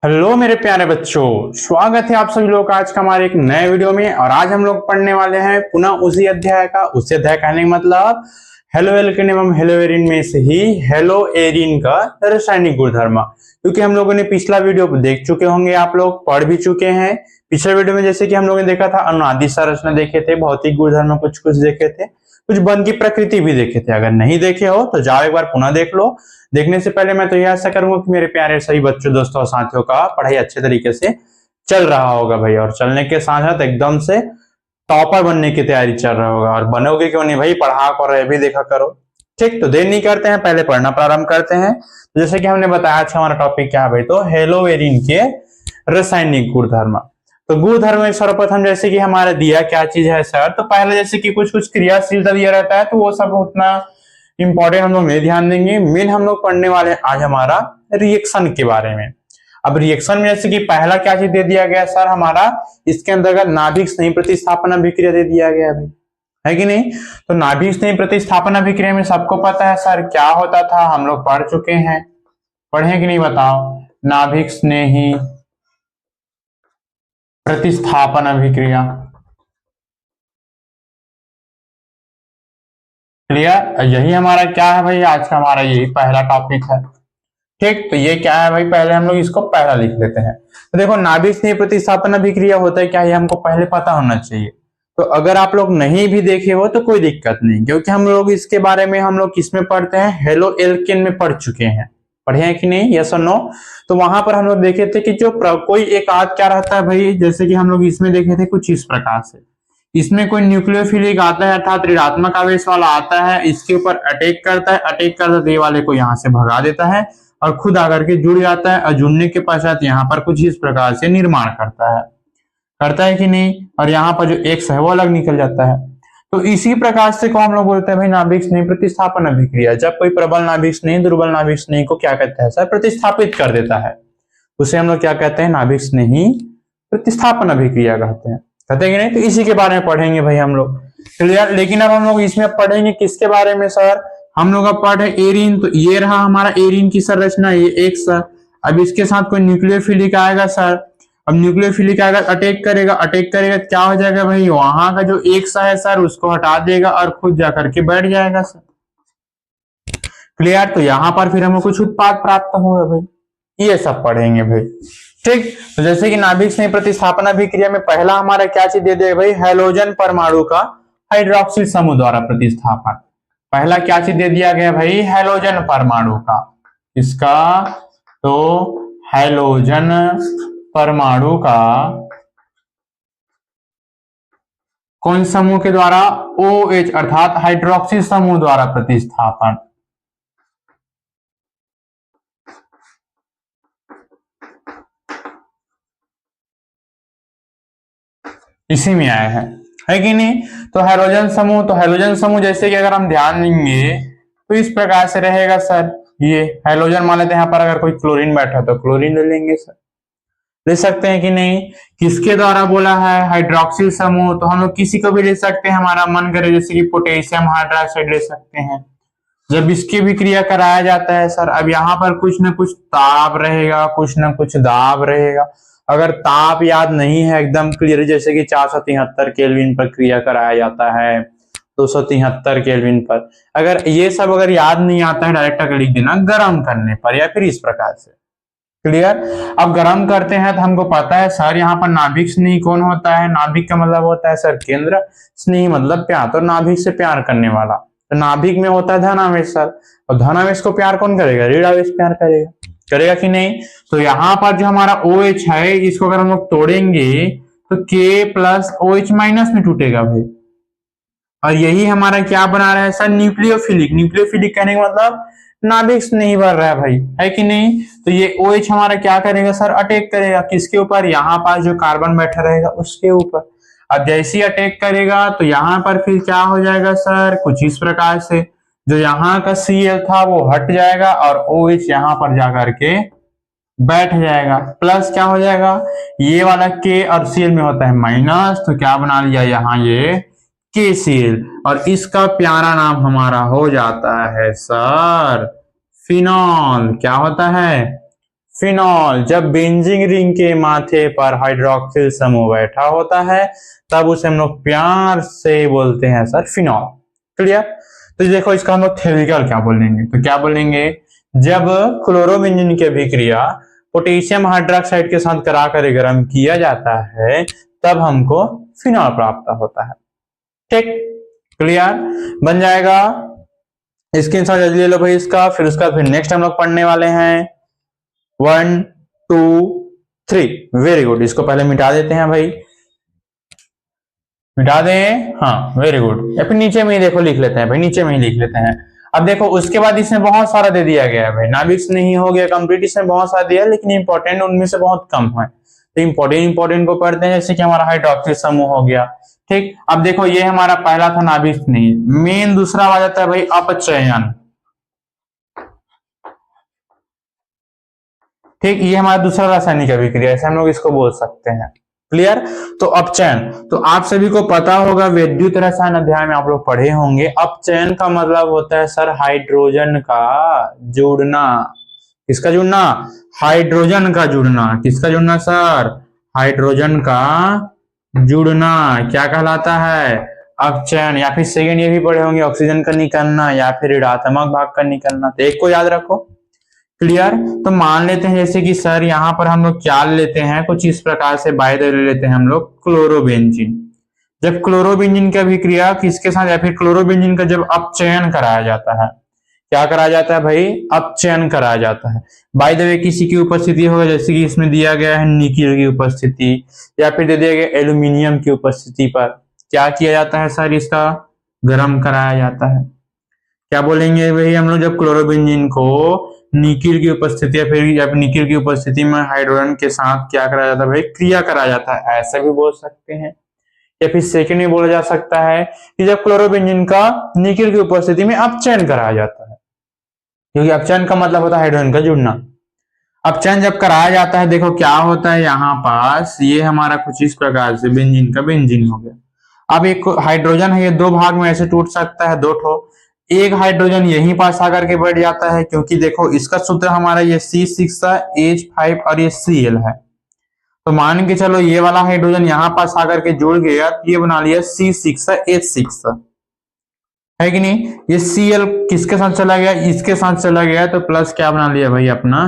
Hello मेरे प्यारे बच्चों, स्वागत है आप सभी लोग का आज का हमारे एक नए वीडियो में। और आज हम लोग पढ़ने वाले हैं पुनः उसी अध्याय कहने का मतलब हेलो एल्केन एवं हेलो एरिन में से ही हेलो एरिन का रासायनिक गुणधर्म। क्योंकि हम लोगों ने पिछला वीडियो देख चुके होंगे, आप लोग पढ़ भी चुके हैं। पिछले वीडियो में जैसे कि हम लोगों ने देखा था अनुनादी संरचना देखे थे, भौतिक गुणधर्म कुछ कुछ देखे थे, कुछ बंध की प्रकृति भी देखे थे। अगर नहीं देखे हो तो जाओ एक बार पुनः देख लो। देखने से पहले मैं तो यह आशा करूंगा कि मेरे प्यारे सभी बच्चों, दोस्तों और साथियों का पढ़ाई अच्छे तरीके से चल रहा होगा भाई, और चलने के साथ साथ एकदम से टॉपर बनने की तैयारी चल रहा होगा। और बनोगे क्यों नहीं भाई, पढ़ा कर रहे भी देखा करो। ठीक, तो देर नहीं करते हैं, पहले पढ़ना प्रारंभ करते हैं। जैसे कि हमने बताया अच्छा हमारा टॉपिक क्या है भाई, तो हेलोवेरिन के रासायनिक गुणधर्म। तो गुणधर्म में सर्वप्रथम जैसे कि हमारा दिया क्या चीज है सर, तो पहले जैसे कि कुछ कुछ क्रियाशीलता दिया रहता है, तो वो सब उतना इंपॉर्टेंट हम लोग नहीं ध्यान देंगे। मेन हम लोग पढ़ने वाले हैं आज हमारा रिएक्शन के बारे में। अब रिएक्शन में जैसे कि पहला क्या चीज दे दिया गया सर हमारा, इसके अंतर्गत नाभिक स्नेह प्रतिस्थापन अभिक्रिया दे दिया गया भाई, है कि नहीं। तो नाभिक स्नेह प्रतिस्थापन अभिक्रिया में सबको पता है सर क्या होता था, हम लोग पढ़ चुके हैं। पढ़े कि नहीं बताओ, नाभिक स्नेही प्रतिस्थापन अभिक्रिया। क्लियर, यही हमारा क्या है भाई, आज का हमारा यही पहला टॉपिक है। ठीक, तो ये क्या है भाई, पहले हम लोग इसको पहला लिख लेते हैं। तो देखो नाभिक स्नेह प्रतिस्थापन अभिक्रिया होता है क्या, ये हमको पहले पता होना चाहिए। तो अगर आप लोग नहीं भी देखे हो तो कोई दिक्कत नहीं, क्योंकि हम लोग इसके बारे में हम लोग किसमें पढ़ते हैं, हेलो एल्केन में पढ़ चुके हैं। पढ़े हैं कि नहीं, यस और नो। तो वहां पर हम लोग देखे थे कि जो कोई एक आध क्या रहता है भाई, जैसे कि हम लोग इसमें देखे थे कुछ इस प्रकार से। इसमें कोई न्यूक्लियोफिलिक आता है अर्थात ऋणात्मक आवेश वाला आता है, इसके ऊपर अटैक करता है, अटैक करता है वाले को यहाँ से भगा देता है और खुद आकर के जुड़ जाता है, और जुड़ने के पश्चात यहाँ पर कुछ इस प्रकार से निर्माण करता है कि नहीं। और यहाँ पर जो एक्स है वो अलग निकल जाता है। तो इसी प्रकार से को हम लोग बोलते हैं भाई नाभिक स्नेह प्रतिस्थापन अभिक्रिया। जब कोई प्रबल नाभिक स्नेह दुर्बल नाभिक स्नेह को क्या कहते हैं सर, प्रतिस्थापित कर देता है, उसे हम लोग क्या कहते हैं, नाभिक स्नेही प्रतिस्थापन अभिक्रिया कहते हैं कि नहीं। तो इसी के बारे में पढ़ेंगे भाई हम लोग, क्लियर। लेकिन अब हम लोग इसमें पढ़ेंगे किसके बारे में सर, हम लोग अब पढ़े एरिन। तो ये रहा हमारा एरिन की संरचना, ये एक सर। अब इसके साथ कोई न्यूक्लियोफिलिक आएगा सर, अब न्यूक्लियोफिलिक आएगा, अटैक करेगा क्या हो जाएगा भाई, वहां का जो एक सा है सर उसको हटा देगा और खुद जाकर के बैठ जाएगा सर। क्लियर, तो यहां पर फिर हमें कुछ उत्पाद प्राप्त होगा भाई, ये सब पढ़ेंगे भाई। ठीक, तो जैसे कि नाभिक स्नेह प्रतिस्थापन अभिक्रिया में पहला हमारा क्या चीज दे दिया भाई, हैलोजन परमाणु का हाइड्रोक्सिल समूह द्वारा प्रतिस्थापन। पहला क्या चीज दे दिया गया भाई, हैलोजन परमाणु का, इसका तो हैलोजन परमाणु का कौन समूह के द्वारा, OH अर्थात हाइड्रोक्सिल समूह द्वारा प्रतिस्थापन। इसी में आया है कि नहीं। तो हैलोजन समूह जैसे कि अगर हम ध्यान देंगे तो इस प्रकार से रहेगा सर। ये हैलोजन मान लेते हैं, यहाँ पर अगर कोई क्लोरीन बैठा तो क्लोरीन ले लेंगे सर, ले सकते हैं कि नहीं। किसके द्वारा बोला है, हाइड्रोक्सिल समूह, तो हम लोग किसी को भी ले सकते हैं, हमारा मन करे जैसे कि पोटेशियम हाइड्रोक्साइड ले सकते हैं। जब इसकी भी क्रिया कराया जाता है सर, अब यहाँ पर कुछ ना कुछ ताप रहेगा, कुछ ना कुछ दाब रहेगा। अगर ताप याद नहीं है एकदम क्लियर, जैसे कि 473 केल्विन पर क्रिया कराया जाता है, 273 केल्विन पर, अगर ये सब अगर याद नहीं आता है डायरेक्ट अगर लिख देना गर्म करने पर, या फिर इस प्रकार से। क्लियर, अब गर्म करते हैं तो हमको पता है सर यहाँ पर नाभिक स्नेही कौन होता है, नाभिक का मतलब होता है सर केंद्र, स्नेही मतलब प्यार, तो नाभिक से प्यार करने वाला। तो नाभिक में होता है धनावेश सर, और धनावेश को प्यार कौन करेगा, ऋणावेश प्यार करेगा कि नहीं। तो यहाँ पर जो हमारा OH है, इसको अगर हम लोग तोड़ेंगे तो K प्लस OH माइनस में टूटेगा भाई, और यही हमारा क्या बना रहा है सर, न्यूक्लियोफिलिक कहने का मतलब नाभिक नहीं बढ़ रहा है भाई, है कि नहीं। तो ये OH हमारा क्या करेगा सर, अटैक करेगा किसके ऊपर, यहाँ पर जो कार्बन बैठा रहेगा उसके ऊपर। अब जैसे ही अटैक करेगा तो यहाँ पर फिर क्या हो जाएगा सर, कुछ इस प्रकार से, जो यहाँ का Cl था वो हट जाएगा और OH यहाँ पर जाकर के बैठ जाएगा, प्लस क्या हो जाएगा, ये वाला K और Cl में होता है माइनस, तो क्या बना लिया यहाँ ये KCl, और इसका प्यारा नाम हमारा हो जाता है सर फिनॉल। क्या होता है, फिनॉल। जब बेंजीन रिंग के माथे पर हाइड्रोक्सिल समूह बैठा होता है तब उसे हम लोग प्यार से बोलते हैं सर फिनॉल। क्लियर। तो देखो इसका हम लोग थ्योरिटिकल क्या बोलेंगे, तो क्या बोलेंगे, जब क्लोरोबेंजीन की अभिक्रिया पोटेशियम हाइड्रोक्साइड के साथ कराकर गर्म किया जाता है तब हमको फिनॉल प्राप्त होता है। ठीक, क्लियर, बन जाएगा। स्क्रीनशॉट जल्दी ले लो भाई इसका। फिर उसका फिर नेक्स्ट हम लोग पढ़ने वाले हैं 1 2 3। वेरी गुड, इसको पहले मिटा देते हैं भाई, मिटा दें, हाँ वेरी गुड। या फिर नीचे में ही देखो लिख लेते हैं भाई, नीचे में ही लिख लेते हैं। अब देखो उसके बाद इसमें बहुत सारा दे दिया गया है भाई, नाभिक नहीं हो गया कंप्लीट, इसमें बहुत सारा दिया है लेकिन इंपॉर्टेंट उनमें से बहुत कम है। तो इंपॉर्टेंट को पढ़ते हैं, जैसे कि हमारा हाइड्रोक्सिल समूह हो गया। ठीक, अब देखो ये हमारा पहला था नाभिक नहीं, मेन दूसरा आ जाता है भाई अपचयन। ठीक, ये हमारा दूसरा रासायनिक अभिक्रिया, ऐसे हम लोग इसको बोल सकते हैं। क्लियर। तो अपचयन, तो आप सभी को पता होगा, विद्युत रसायन अध्याय में आप लोग पढ़े होंगे। अपचयन का मतलब होता है सर हाइड्रोजन का जुड़ना। किसका जुड़ना? हाइड्रोजन का जुड़ना। किसका जुड़ना सर? हाइड्रोजन का जुड़ना क्या कहलाता है? अपचयन। या फिर सेकंड ये भी पढ़े होंगे, ऑक्सीजन का निकलना या फिर ऋणात्मक भाग का निकलना। तो एक को याद रखो। क्लियर। तो मान लेते हैं जैसे कि सर यहाँ पर हम लोग क्या लेते हैं, कुछ इस प्रकार से बाय द वे लेते हैं हम लोग क्लोरोबेंजीन। जब क्लोरोबेंजीन की अभिक्रिया किसके साथ, या फिर क्लोरोबेंजीन का जब अपचयन कराया जाता है, क्या कराया जाता है भाई? अपचयन कराया जाता है। बाय द वे किसी की उपस्थिति होगा, जैसे कि इसमें दिया गया है निकिल की उपस्थिति, या फिर दे दिया गया एल्यूमिनियम की उपस्थिति पर क्या किया जाता है सर? इसका गर्म कराया जाता है। क्या बोलेंगे भाई हम लोग, जब क्लोरोबेंजीन को निकिल की उपस्थिति या फिर निकिल की उपस्थिति में हाइड्रोजन के साथ क्या कराया जाता है भाई? क्रिया कराया जाता है, ऐसा भी बोल सकते हैं। या फिर सेकंड में बोला जा सकता है कि जब क्लोरोबेंजीन का निकिल की उपस्थिति में अपचयन कराया जाता है, क्योंकि अपचयन का मतलब होता है हाइड्रोजन का जुड़ना। अपचयन जब कराया जाता है, देखो क्या होता है यहाँ पास, ये हमारा कुछ इस प्रकार से बेंजीन का बेंजीन हो गया। अब एक हाइड्रोजन है, ये दो भाग में ऐसे टूट सकता है, दो ठो। एक हाइड्रोजन यहीं पास आकर के बैठ जाता है, क्योंकि देखो इसका सूत्र हमारा ये C6H5 और ये Cl है। तो मान के चलो ये वाला हाइड्रोजन यहाँ पास आकर के जुड़ गया, तो ये बना लिया C6H6, है कि नहीं? ये Cl किसके साथ चला गया? इसके साथ चला गया, तो प्लस क्या बना लिया भाई अपना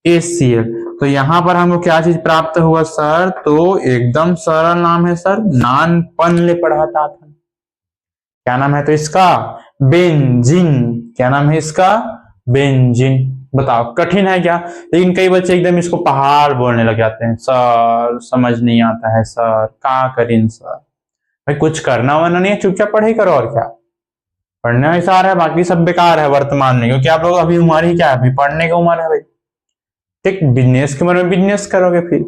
HCl। तो यहां पर हमको क्या चीज प्राप्त हुआ सर? तो एकदम सरल नाम है सर, नानपन ले पढ़ाता था। क्या नाम है तो इसका? बेंजीन। क्या नाम है इसका? बेंजीन। बताओ कठिन है क्या? लेकिन कई बच्चे एकदम इसको पहाड़ बोलने लग जाते हैं, सर समझ नहीं आता है सर, क्या करें सर। भाई कुछ करना वरना नहीं है, चुपचाप पढ़ाई करो, और क्या। पढ़ने में सारा है, बाकी सब बेकार है वर्तमान में, क्योंकि आप लोग अभी उम्र ही क्या है, अभी पढ़ने का उम्र है भाई। ठीक, बिजनेस के उम्र में बिजनेस करोगे फिर।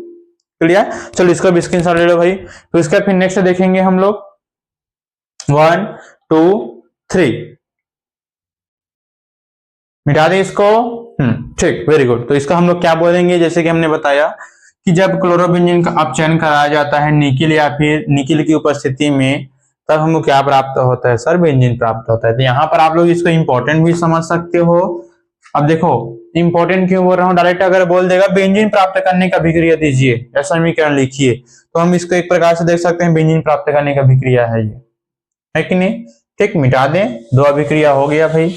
क्लियर। चलो इसका भी स्क्रीनशॉट ले लो भाई। तो इसका फिर नेक्स्ट देखेंगे हम लोग 1 2 3। मिटा दे इसको। ठीक, वेरी गुड। तो इसका हम लोग क्या बोलेंगे, जैसे कि हमने बताया कि जब क्लोरोबेंजीन का अपचयन कराया जाता है निकिल या फिर निकिल की उपस्थिति में, तब हमको क्या प्राप्त होता है सर? बेंजीन प्राप्त होता है। तो यहाँ पर आप लोग इसको इंपॉर्टेंट भी समझ सकते हो। अब देखो इंपॉर्टेंट क्यों बोल रहा हूँ, डायरेक्ट अगर बोल देगा बेंजीन प्राप्त करने का अभिक्रिया दीजिए या समीकरण लिखिए, तो हम इसको एक प्रकार से देख सकते हैं बेंजीन प्राप्त करने का अभिक्रिया है ये, है कि नहीं? ठीक, मिटा दें, दो अभिक्रिया हो गया भाई।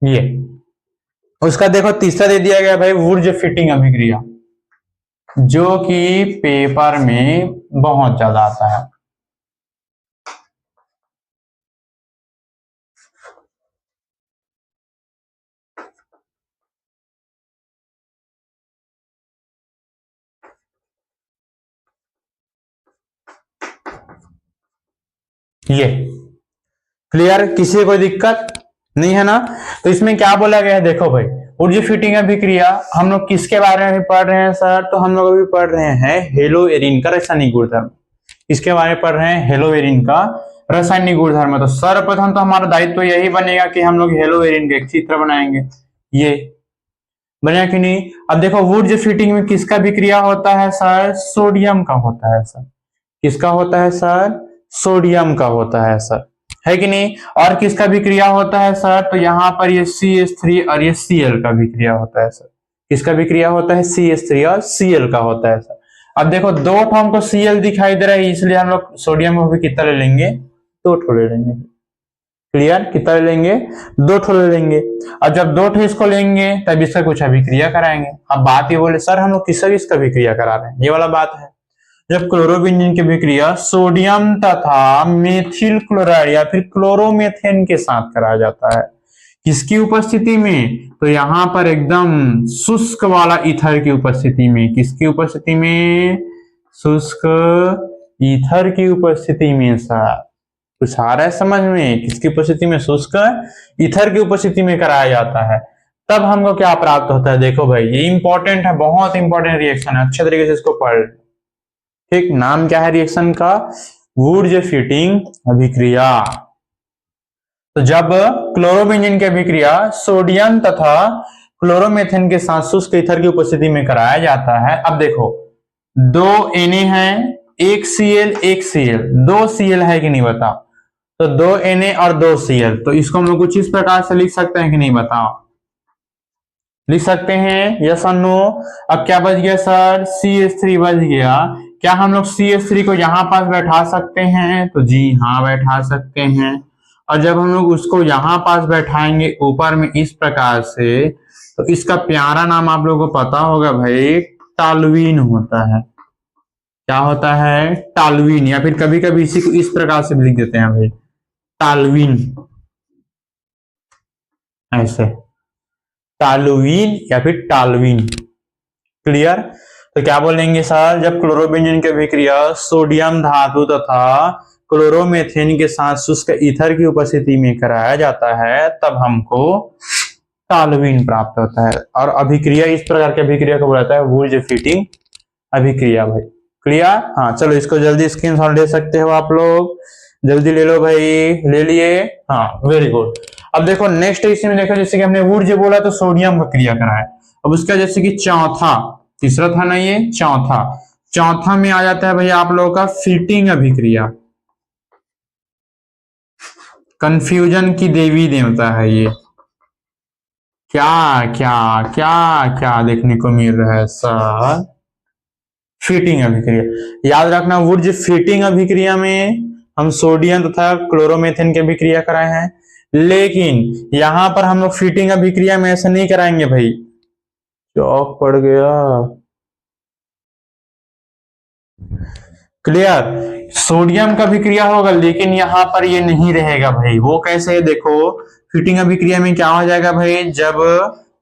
ये उसका देखो तीसरा दे दिया गया भाई, वुर्ज फिटिंग अभिक्रिया, जो कि पेपर में बहुत ज्यादा आता है। ये क्लियर, किसी को कोई दिक्कत नहीं है ना? तो इसमें क्या बोला गया है, देखो भाई ऊर्जा फिटिंग अभिक्रिया हम लोग किसके बारे में पढ़ रहे हैं सर? तो हम लोग अभी पढ़ रहे हैं हेलोएरिन का रासायनिक गुणधर्म। इसके बारे में पढ़ रहे हैं हेलोएरिन का रासायनिक गुणधर्म। तो सर्वप्रथम तो हमारा दायित्व यही बनेगा कि हम लोग हेलोएरिन का एक चित्र बनाएंगे। ये बढ़िया कि नहीं। अब देखो वुड फिटिंग में किसका विक्रिया होता है सर, सोडियम का होता है सर। किसका होता है सर, सोडियम का होता है सर, है कि नहीं। और किसका विक्रिया होता है सर, तो यहाँ पर ये CH3 और ये Cl का विक्रिया होता है सर। किसका विक्रिया होता है, CH3 और Cl का होता है सर। अब देखो दो ठो हमको Cl दिखाई दे रहा है, इसलिए हम लोग सोडियम को भी कितना ले लेंगे, दो ठो ले लेंगे। क्लियर, कितना ले लेंगे, दो ठो ले लेंगे। और जब दो ठो इसको लेंगे तब इसका कुछ अभिक्रिया कराएंगे। अब बात ये बोले सर हम लोग किससे इसका अभिक्रिया करा रहे हैं, ये वाला बात है। जब क्लोरोबेंजीन की अभिक्रिया सोडियम तथा मेथिल क्लोराइड या फिर क्लोरोमेथेन के साथ कराया जाता है, किसकी उपस्थिति में, तो यहां पर एकदम शुष्क वाला ईथर की उपस्थिति में। किसकी उपस्थिति में, शुष्क ईथर की उपस्थिति में सर। कुछ आ रहा है समझ में, किसकी उपस्थिति में, शुष्क ईथर की उपस्थिति में कराया जाता है। तब हमको क्या प्राप्त होता है, देखो भाई ये इंपॉर्टेंट है, बहुत इंपॉर्टेंट रिएक्शन है, अच्छे तरीके से इसको पढ़। ठीक, नाम क्या है रिएक्शन का, वुर्ज-फिटिंग अभिक्रिया। तो जब क्लोरोबेंजीन की अभिक्रिया सोडियम तथा क्लोरोमेथेन के साथ शुष्क ईथर की उपस्थिति में कराया जाता है। अब देखो दो Na है, एक Cl एक Cl, दो Cl है कि नहीं बताओ, तो दो Na और दो Cl, तो इसको हम लोग कुछ इस प्रकार से लिख सकते हैं कि नहीं बताओ, लिख सकते हैं, यस और नो। अब क्या बच गया सर, CH3 बच गया। क्या हम लोग CH3 को यहां पास बैठा सकते हैं, तो जी हाँ बैठा सकते हैं। और जब हम लोग उसको यहां पास बैठाएंगे ऊपर में इस प्रकार से, तो इसका प्यारा नाम आप लोगों को पता होगा भाई, टॉल्यूइन होता है। क्या होता है, टॉल्यूइन, या फिर कभी कभी इसी को इस प्रकार से भी लिख देते हैं भाई, टॉल्यूइन, ऐसे टॉल्यूइन या फिर टॉल्यूइन। क्लियर। तो क्या बोलेंगे सर, जब क्लोरोबेंजीन की अभिक्रिया सोडियम धातु तथा क्लोरोमेथेन के साथ शुष्क ईथर की उपस्थिति में कराया जाता है, तब हमको टॉल्यूइन प्राप्त होता है। और अभिक्रिया इस प्रकार की अभिक्रिया को बोला जाता है वुर्ज-फिटिंग अभिक्रिया भाई। क्लियर। हाँ चलो इसको जल्दी स्क्रीनशॉट ले सकते हो आप लोग, जल्दी ले लो भाई, ले लिए, हाँ वेरी गुड। अब देखो नेक्स्ट इसमें देखो, जैसे कि हमने वुर्ज बोला तो सोडियम का क्रिया कराया। अब उसका जैसे कि चौथा, तीसरा था ना ये, चौथा में आ जाता है भैया आप लोगों का फिटिंग अभिक्रिया। कंफ्यूजन की देवी देवता है ये, क्या क्या क्या क्या देखने को मिल रहा है सर, फिटिंग अभिक्रिया। याद रखना वुर्ज फिटिंग अभिक्रिया में हम सोडियम तथा क्लोरोमेथेन की अभिक्रिया कराए हैं, लेकिन यहां पर हम लोग फिटिंग अभिक्रिया में ऐसा नहीं कराएंगे भाई, चौक पड़ गया। क्लियर। सोडियम का अभिक्रिया होगा लेकिन यहां पर ये नहीं रहेगा भाई, वो कैसे है देखो, फिटिंग अभिक्रिया में क्या हो जाएगा भाई, जब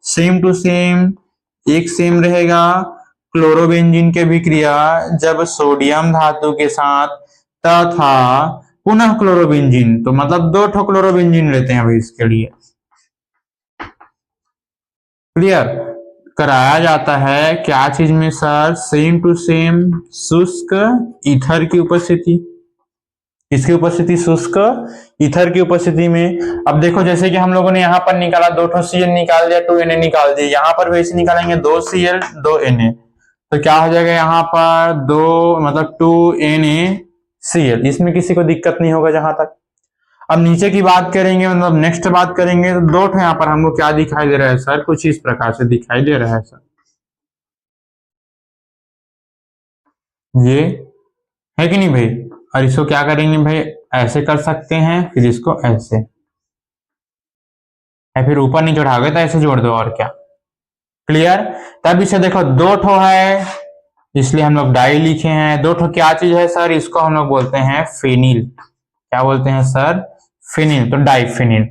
सेम टू सेम एक सेम रहेगा क्लोरोबेंजीन की अभिक्रिया जब सोडियम धातु के साथ तथा पुनः क्लोरोबेंजीन, तो मतलब दो ठो क्लोरोबेंजीन लेते हैं भाई इसके लिए। क्लियर। कराया जाता है क्या चीज में सर, सेम टू सेम शुष्क ईथर की उपस्थिति, इसकी उपस्थिति शुष्क ईथर की उपस्थिति में। अब देखो जैसे कि हम लोगों ने यहाँ पर निकाला, दो ठो Cl निकाल दिया, 2Na निकाल दिया, यहाँ पर वैसे निकालेंगे 2 Cl 2 Na, तो क्या हो जाएगा यहाँ पर दो मतलब 2NaCl, इसमें किसी को दिक्कत नहीं होगा जहां तक। अब नीचे की बात करेंगे, मतलब नेक्स्ट बात करेंगे, तो दो ठो यहाँ पर हमको क्या दिखाई दे रहा है सर, कुछ इस प्रकार से दिखाई दे रहा है सर, ये है कि नहीं भाई। और इसको क्या करेंगे भाई, ऐसे कर सकते हैं, फिर इसको ऐसे, या फिर ऊपर नहीं चढ़ाओगे तो ऐसे जोड़ दो, और क्या। क्लियर। तब इसे देखो दो ठो है, इसलिए हम लोग डाई लिखे हैं। दो ठो क्या चीज है सर, इसको हम लोग बोलते हैं फेनिल। क्या बोलते हैं सर, फेनिल, तो डाइफेनिल।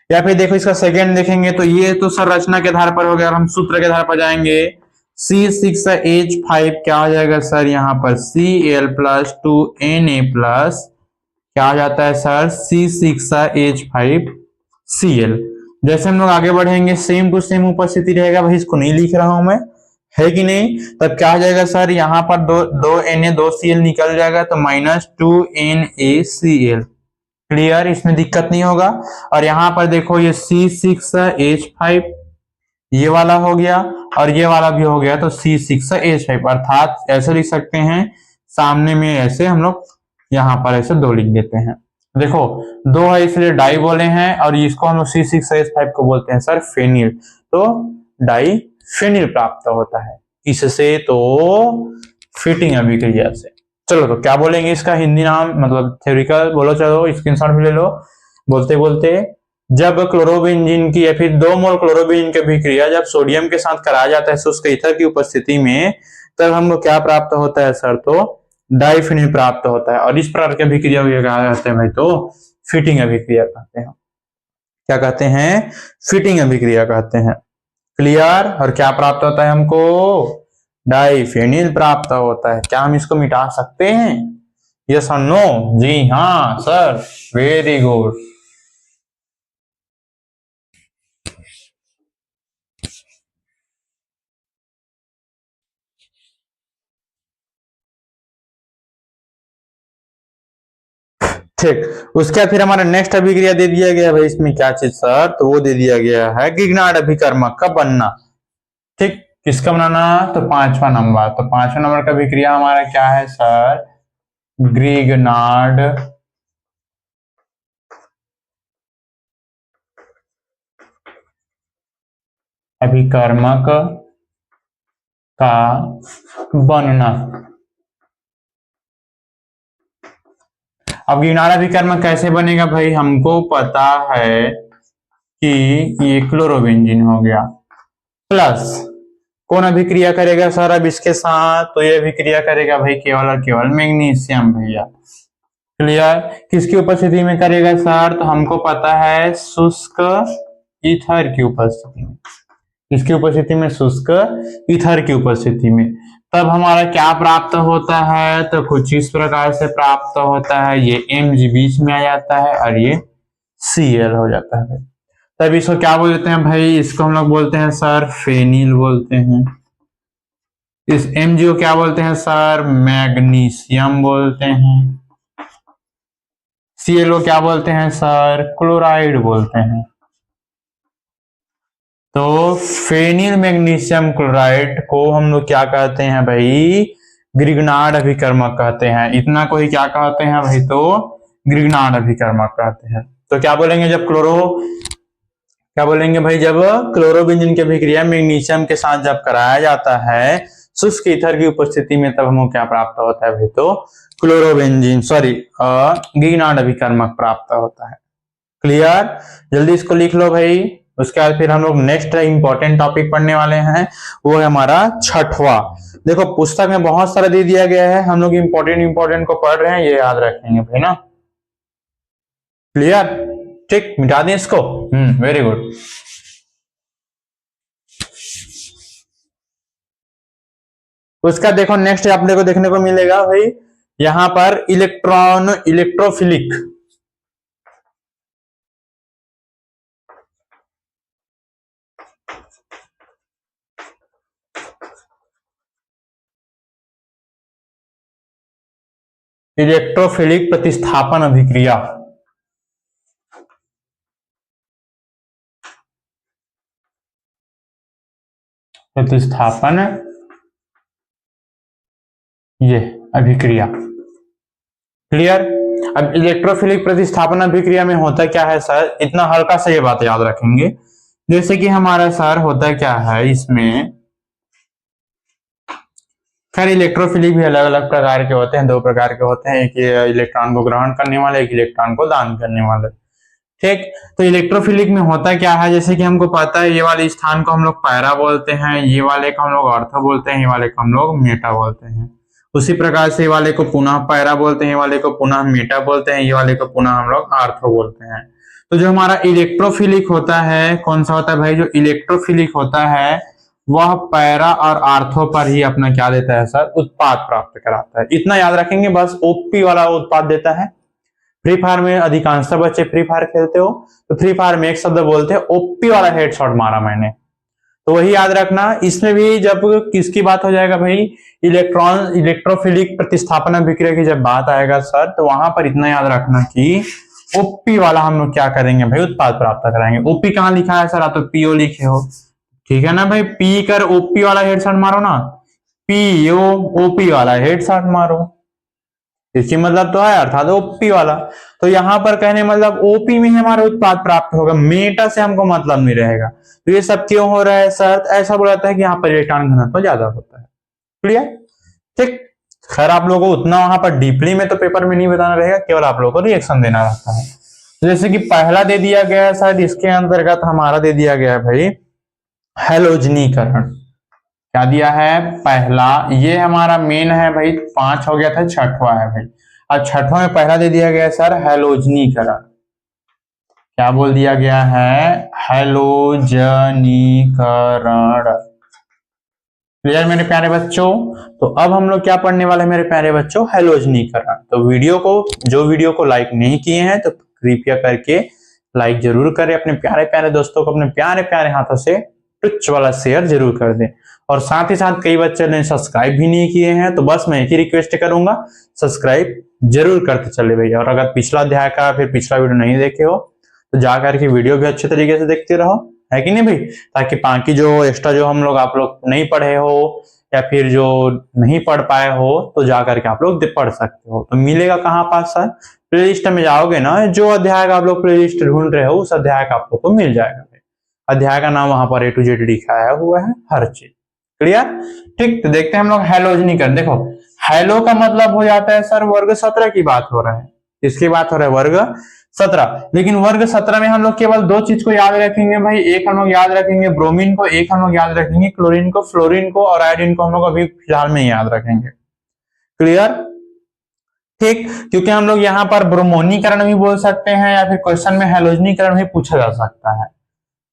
या फिर देखो इसका सेकेंड देखेंगे, तो ये तो सर रचना के आधार पर हो गया, और हम सूत्र के आधार पर जाएंगे, C6H5 क्या हो जाएगा सर, यहाँ पर Cl प्लस 2Na प्लस क्या आ जाता है सर, C6H5Cl। जैसे हम लोग आगे बढ़ेंगे सेम टू सेम उपस्थिति रहेगा भाई, इसको नहीं लिख रहा हूं मैं, है कि नहीं। तब क्या हो जाएगा सर, यहाँ पर दो Na 2 Cl निकल जाएगा, तो -2NaCl। क्लियर, इसमें दिक्कत नहीं होगा। और यहाँ पर देखो ये C6H5, ये वाला हो गया और ये वाला भी हो गया, तो C6H5 अर्थात ऐसे लिख सकते हैं, सामने में ऐसे हम लोग यहाँ पर ऐसे 2 लिख देते हैं। देखो 2 है इसलिए डाई बोले हैं, और इसको हम लोग C6H5 को बोलते हैं सर फेनिल, तो डाई फेनिल प्राप्त होता है इससे, तो फिटिंग अभिक्रिया से। चलो तो क्या बोलेंगे इसका हिंदी नाम, मतलब थ्योरिकल बोलो, चलो स्क्रीनशॉट भी ले लो। बोलते बोलते जब क्लोरोबेंजीन की या फिर 2 मोल क्लोरोबेंजीन की अभिक्रिया जब सोडियम के साथ कराया जाता है शुष्क ईथर की उपस्थिति में, तब हमको क्या प्राप्त होता है सर, तो डाइफिनिल प्राप्त होता है। और इस प्रकार की अभिक्रिया कहते हैं भाई, तो फिटिंग अभिक्रिया कहते हैं। क्या कहते हैं? फिटिंग अभिक्रिया कहते हैं। क्लियर? और क्या प्राप्त होता है हमको? डाइफेनिल प्राप्त होता है। क्या हम इसको मिटा सकते हैं? यस और नो? जी हाँ सर, वेरी गुड। ठीक, उसके बाद फिर हमारा नेक्स्ट अभिक्रिया दे दिया गया भाई, इसमें क्या चीज सर, तो वो दे दिया गया है गिग्नार्ड अभिकर्मक का बनना। ठीक, किसका बनाना? तो 5वां नंबर। तो 5वां नंबर का अभिक्रिया हमारा क्या है सर? ग्रिग्नार्ड अभिकर्मक का बनना। अब गिग्नार्ड अभिकर्मक कैसे बनेगा भाई? हमको पता है कि ये क्लोरोबेंजीन हो गया, प्लस कौन अभिक्रिया करेगा सर अब इसके साथ? तो ये अभिक्रिया करेगा भाई केवल और केवल मैग्नीशियम भैया। क्लियर? किसकी उपस्थिति में करेगा सर? तो हमको पता है शुष्क ईथर की उपस्थिति में। किसकी उपस्थिति में? शुष्क ईथर की उपस्थिति में। तब हमारा क्या प्राप्त होता है? तो कुछ इस प्रकार से प्राप्त होता है, ये Mg बीच में आ जाता है और ये Cl हो जाता है। तब इसको क्या बोलते हैं भाई? इसको हम लोग बोलते हैं सर फेनिल बोलते हैं। इस Mg को क्या बोलते हैं सर? मैग्नीशियम बोलते हैं। Cl को क्या बोलते हैं सर? क्लोराइड बोलते हैं। तो फेनिल मैग्नीशियम क्लोराइड को हम लोग क्या कहते हैं भाई? ग्रिग्नार्ड अभिकर्मक कहते हैं। इतना को ही क्या कहते हैं भाई? तो ग्रिग्नार्ड अभिकर्मक कहते हैं। तो क्या बोलेंगे जब क्या बोलेंगे भाई? जब क्लोरोबेंजीन की अभिक्रिया मैग्नीशियम के साथ जब कराया जाता है शुष्क ईथर की उपस्थिति में, तब हमको क्या प्राप्त होता है भाई? तो क्लोरोबेंजीन ग्रिग्नार्ड अभिकर्मक प्राप्त होता है। क्लियर? जल्दी इसको लिख लो भाई। उसके बाद फिर हम लोग नेक्स्ट इंपॉर्टेंट टॉपिक पढ़ने वाले हैं, वो है हमारा 6वां। देखो पुस्तक में बहुत सारा दे दिया गया है, हम लोग इंपॉर्टेंट को पढ़ रहे हैं, ये याद रखेंगे भाई ना। क्लियर? ठीक, मिटा दें इसको। Very good. उसका देखो नेक्स्ट अपने को देखने को मिलेगा भाई, यहां पर इलेक्ट्रोफिलिक प्रतिस्थापन अभिक्रिया। प्रतिस्थापन ये अभिक्रिया। क्लियर? अब इलेक्ट्रोफिलिक प्रतिस्थापन अभिक्रिया में होता क्या है सर? इतना हल्का सा ये बात याद रखेंगे, जैसे कि हमारा सर होता क्या है इसमें, खैर इलेक्ट्रोफिलिक भी अलग अलग प्रकार के होते हैं, 2 प्रकार के होते हैं, एक इलेक्ट्रॉन को ग्रहण करने वाले, एक इलेक्ट्रॉन को दान करने वाले। ठीक, तो इलेक्ट्रोफिलिक में होता क्या है, जैसे कि हमको पता है ये वाले स्थान को हम लोग पैरा बोलते हैं, ये वाले को हम लोग ऑर्थो बोलते हैं, ये वाले को हम लोग मेटा बोलते हैं। उसी प्रकार से ये वाले को पुनः पैरा बोलते हैं, ये वाले को पुनः मेटा बोलते हैं, ये वाले को पुनः हम लोग आर्थो बोलते हैं। तो जो हमारा इलेक्ट्रोफिलिक होता है, कौन सा होता है भाई? जो इलेक्ट्रोफिलिक होता है वह पैरा और आर्थो पर ही अपना क्या देता है सर? उत्पाद प्राप्त कराता है। इतना याद रखेंगे बस, ओपी वाला उत्पाद देता है। फ्री फायर में अधिकांशतः बच्चे फ्री फायर खेलते हो, तो फ्री फायर में एक शब्द बोलते हैं ओपी वाला हेडशॉट मारा मैंने, तो वही याद रखना। इसमें भी जब किसकी बात हो जाएगा भाई? इलेक्ट्रोफिलिक प्रतिस्थापन अभिक्रिया की जब बात आएगा सर, तो वहां पर इतना याद रखना कि ओपी वाला हम लोग क्या करेंगे भाई? उत्पाद प्राप्त कराएंगे। ओपी कहाँ लिखा है सर? आप तो पीओ लिखे हो, ठीक है ना भाई, पी कर ओपी वाला हेडशॉट मारो ना, पी ओ ओपी वाला हेडशॉट मारो, इसकी मतलब तो है अर्थात ओपी वाला। तो यहां पर कहने मतलब ओपी में हमारा उत्पाद प्राप्त होगा, मेटा से हमको मतलब नहीं रहेगा। तो ये सब क्यों हो रहा है सर? ऐसा बोला जाता है कि यहाँ पर इलेक्ट्रॉन घनत्व ज्यादा होता है। क्लियर? ठीक। खैर आप लोगों को उतना वहां पर डीपली में तो पेपर में नहीं बताना रहेगा, केवल आप लोगों को रिएक्शन देना रहता है। तो जैसे कि पहला दे दिया गया है शायद, इसके अंतर्गत हमारा दे दिया गया है भाई हैलोजनीकरण। क्या दिया है? पहला, ये हमारा मेन है भाई, 5 हो गया था, छठवां है भाई। अब छठवां में पहला दे दिया गया है सर हैलोजनीकरण। क्या बोल दिया गया है? हैलोजनीकरण। क्लियर मेरे प्यारे बच्चों? तो अब हम लोग क्या पढ़ने वाले हैं मेरे प्यारे बच्चों? हैलोजनीकरण। तो वीडियो को लाइक नहीं किए हैं तो कृपया करके लाइक जरूर करें, अपने प्यारे प्यारे दोस्तों को अपने प्यारे प्यारे हाथों से टच वाला शेयर जरूर कर दें। और साथ ही साथ कई बच्चे ने सब्सक्राइब भी नहीं किए हैं, तो बस मैं एक ही रिक्वेस्ट करूंगा, सब्सक्राइब जरूर करते चले भैया। और अगर पिछला अध्याय का फिर पिछला वीडियो नहीं देखे हो तो जाकर के वीडियो भी अच्छे तरीके से देखते रहो, है कि नहीं भाई? ताकि बाकी जो एक्स्ट्रा जो हम लोग आप लोग नहीं पढ़े हो या फिर जो नहीं पढ़ पाए हो तो जाकर के आप लोग पढ़ सकते हो। तो मिलेगा कहाँ पास सर? प्लेलिस्ट में जाओगे ना, जो अध्याय का आप लोग प्लेलिस्ट ढूंढ रहे हो उस अध्याय का आप लोग को मिल जाएगा। अध्याय का नाम वहां पर A to Z लिखाया हुआ है हर चीज। क्लियर? ठीक। तो देखते हैं हम लोग हैलोजनीकरण। देखो हैलो का मतलब हो जाता है सर वर्ग 17 की बात हो रहा है। इसकी बात हो रहा है वर्ग 17। लेकिन वर्ग 17 में हम लोग केवल दो चीज को याद रखेंगे भाई, एक हम लोग याद रखेंगे ब्रोमीन को, एक हम लोग याद रखेंगे क्लोरीन को, फ्लोरीन को और आयोडीन को हम लोग अभी फिलहाल में याद रखेंगे। क्लियर? ठीक। क्योंकि हम लोग यहाँ पर ब्रोमोनीकरण भी बोल सकते हैं या फिर क्वेश्चन में हैलोजनीकरण भी पूछा जा सकता है।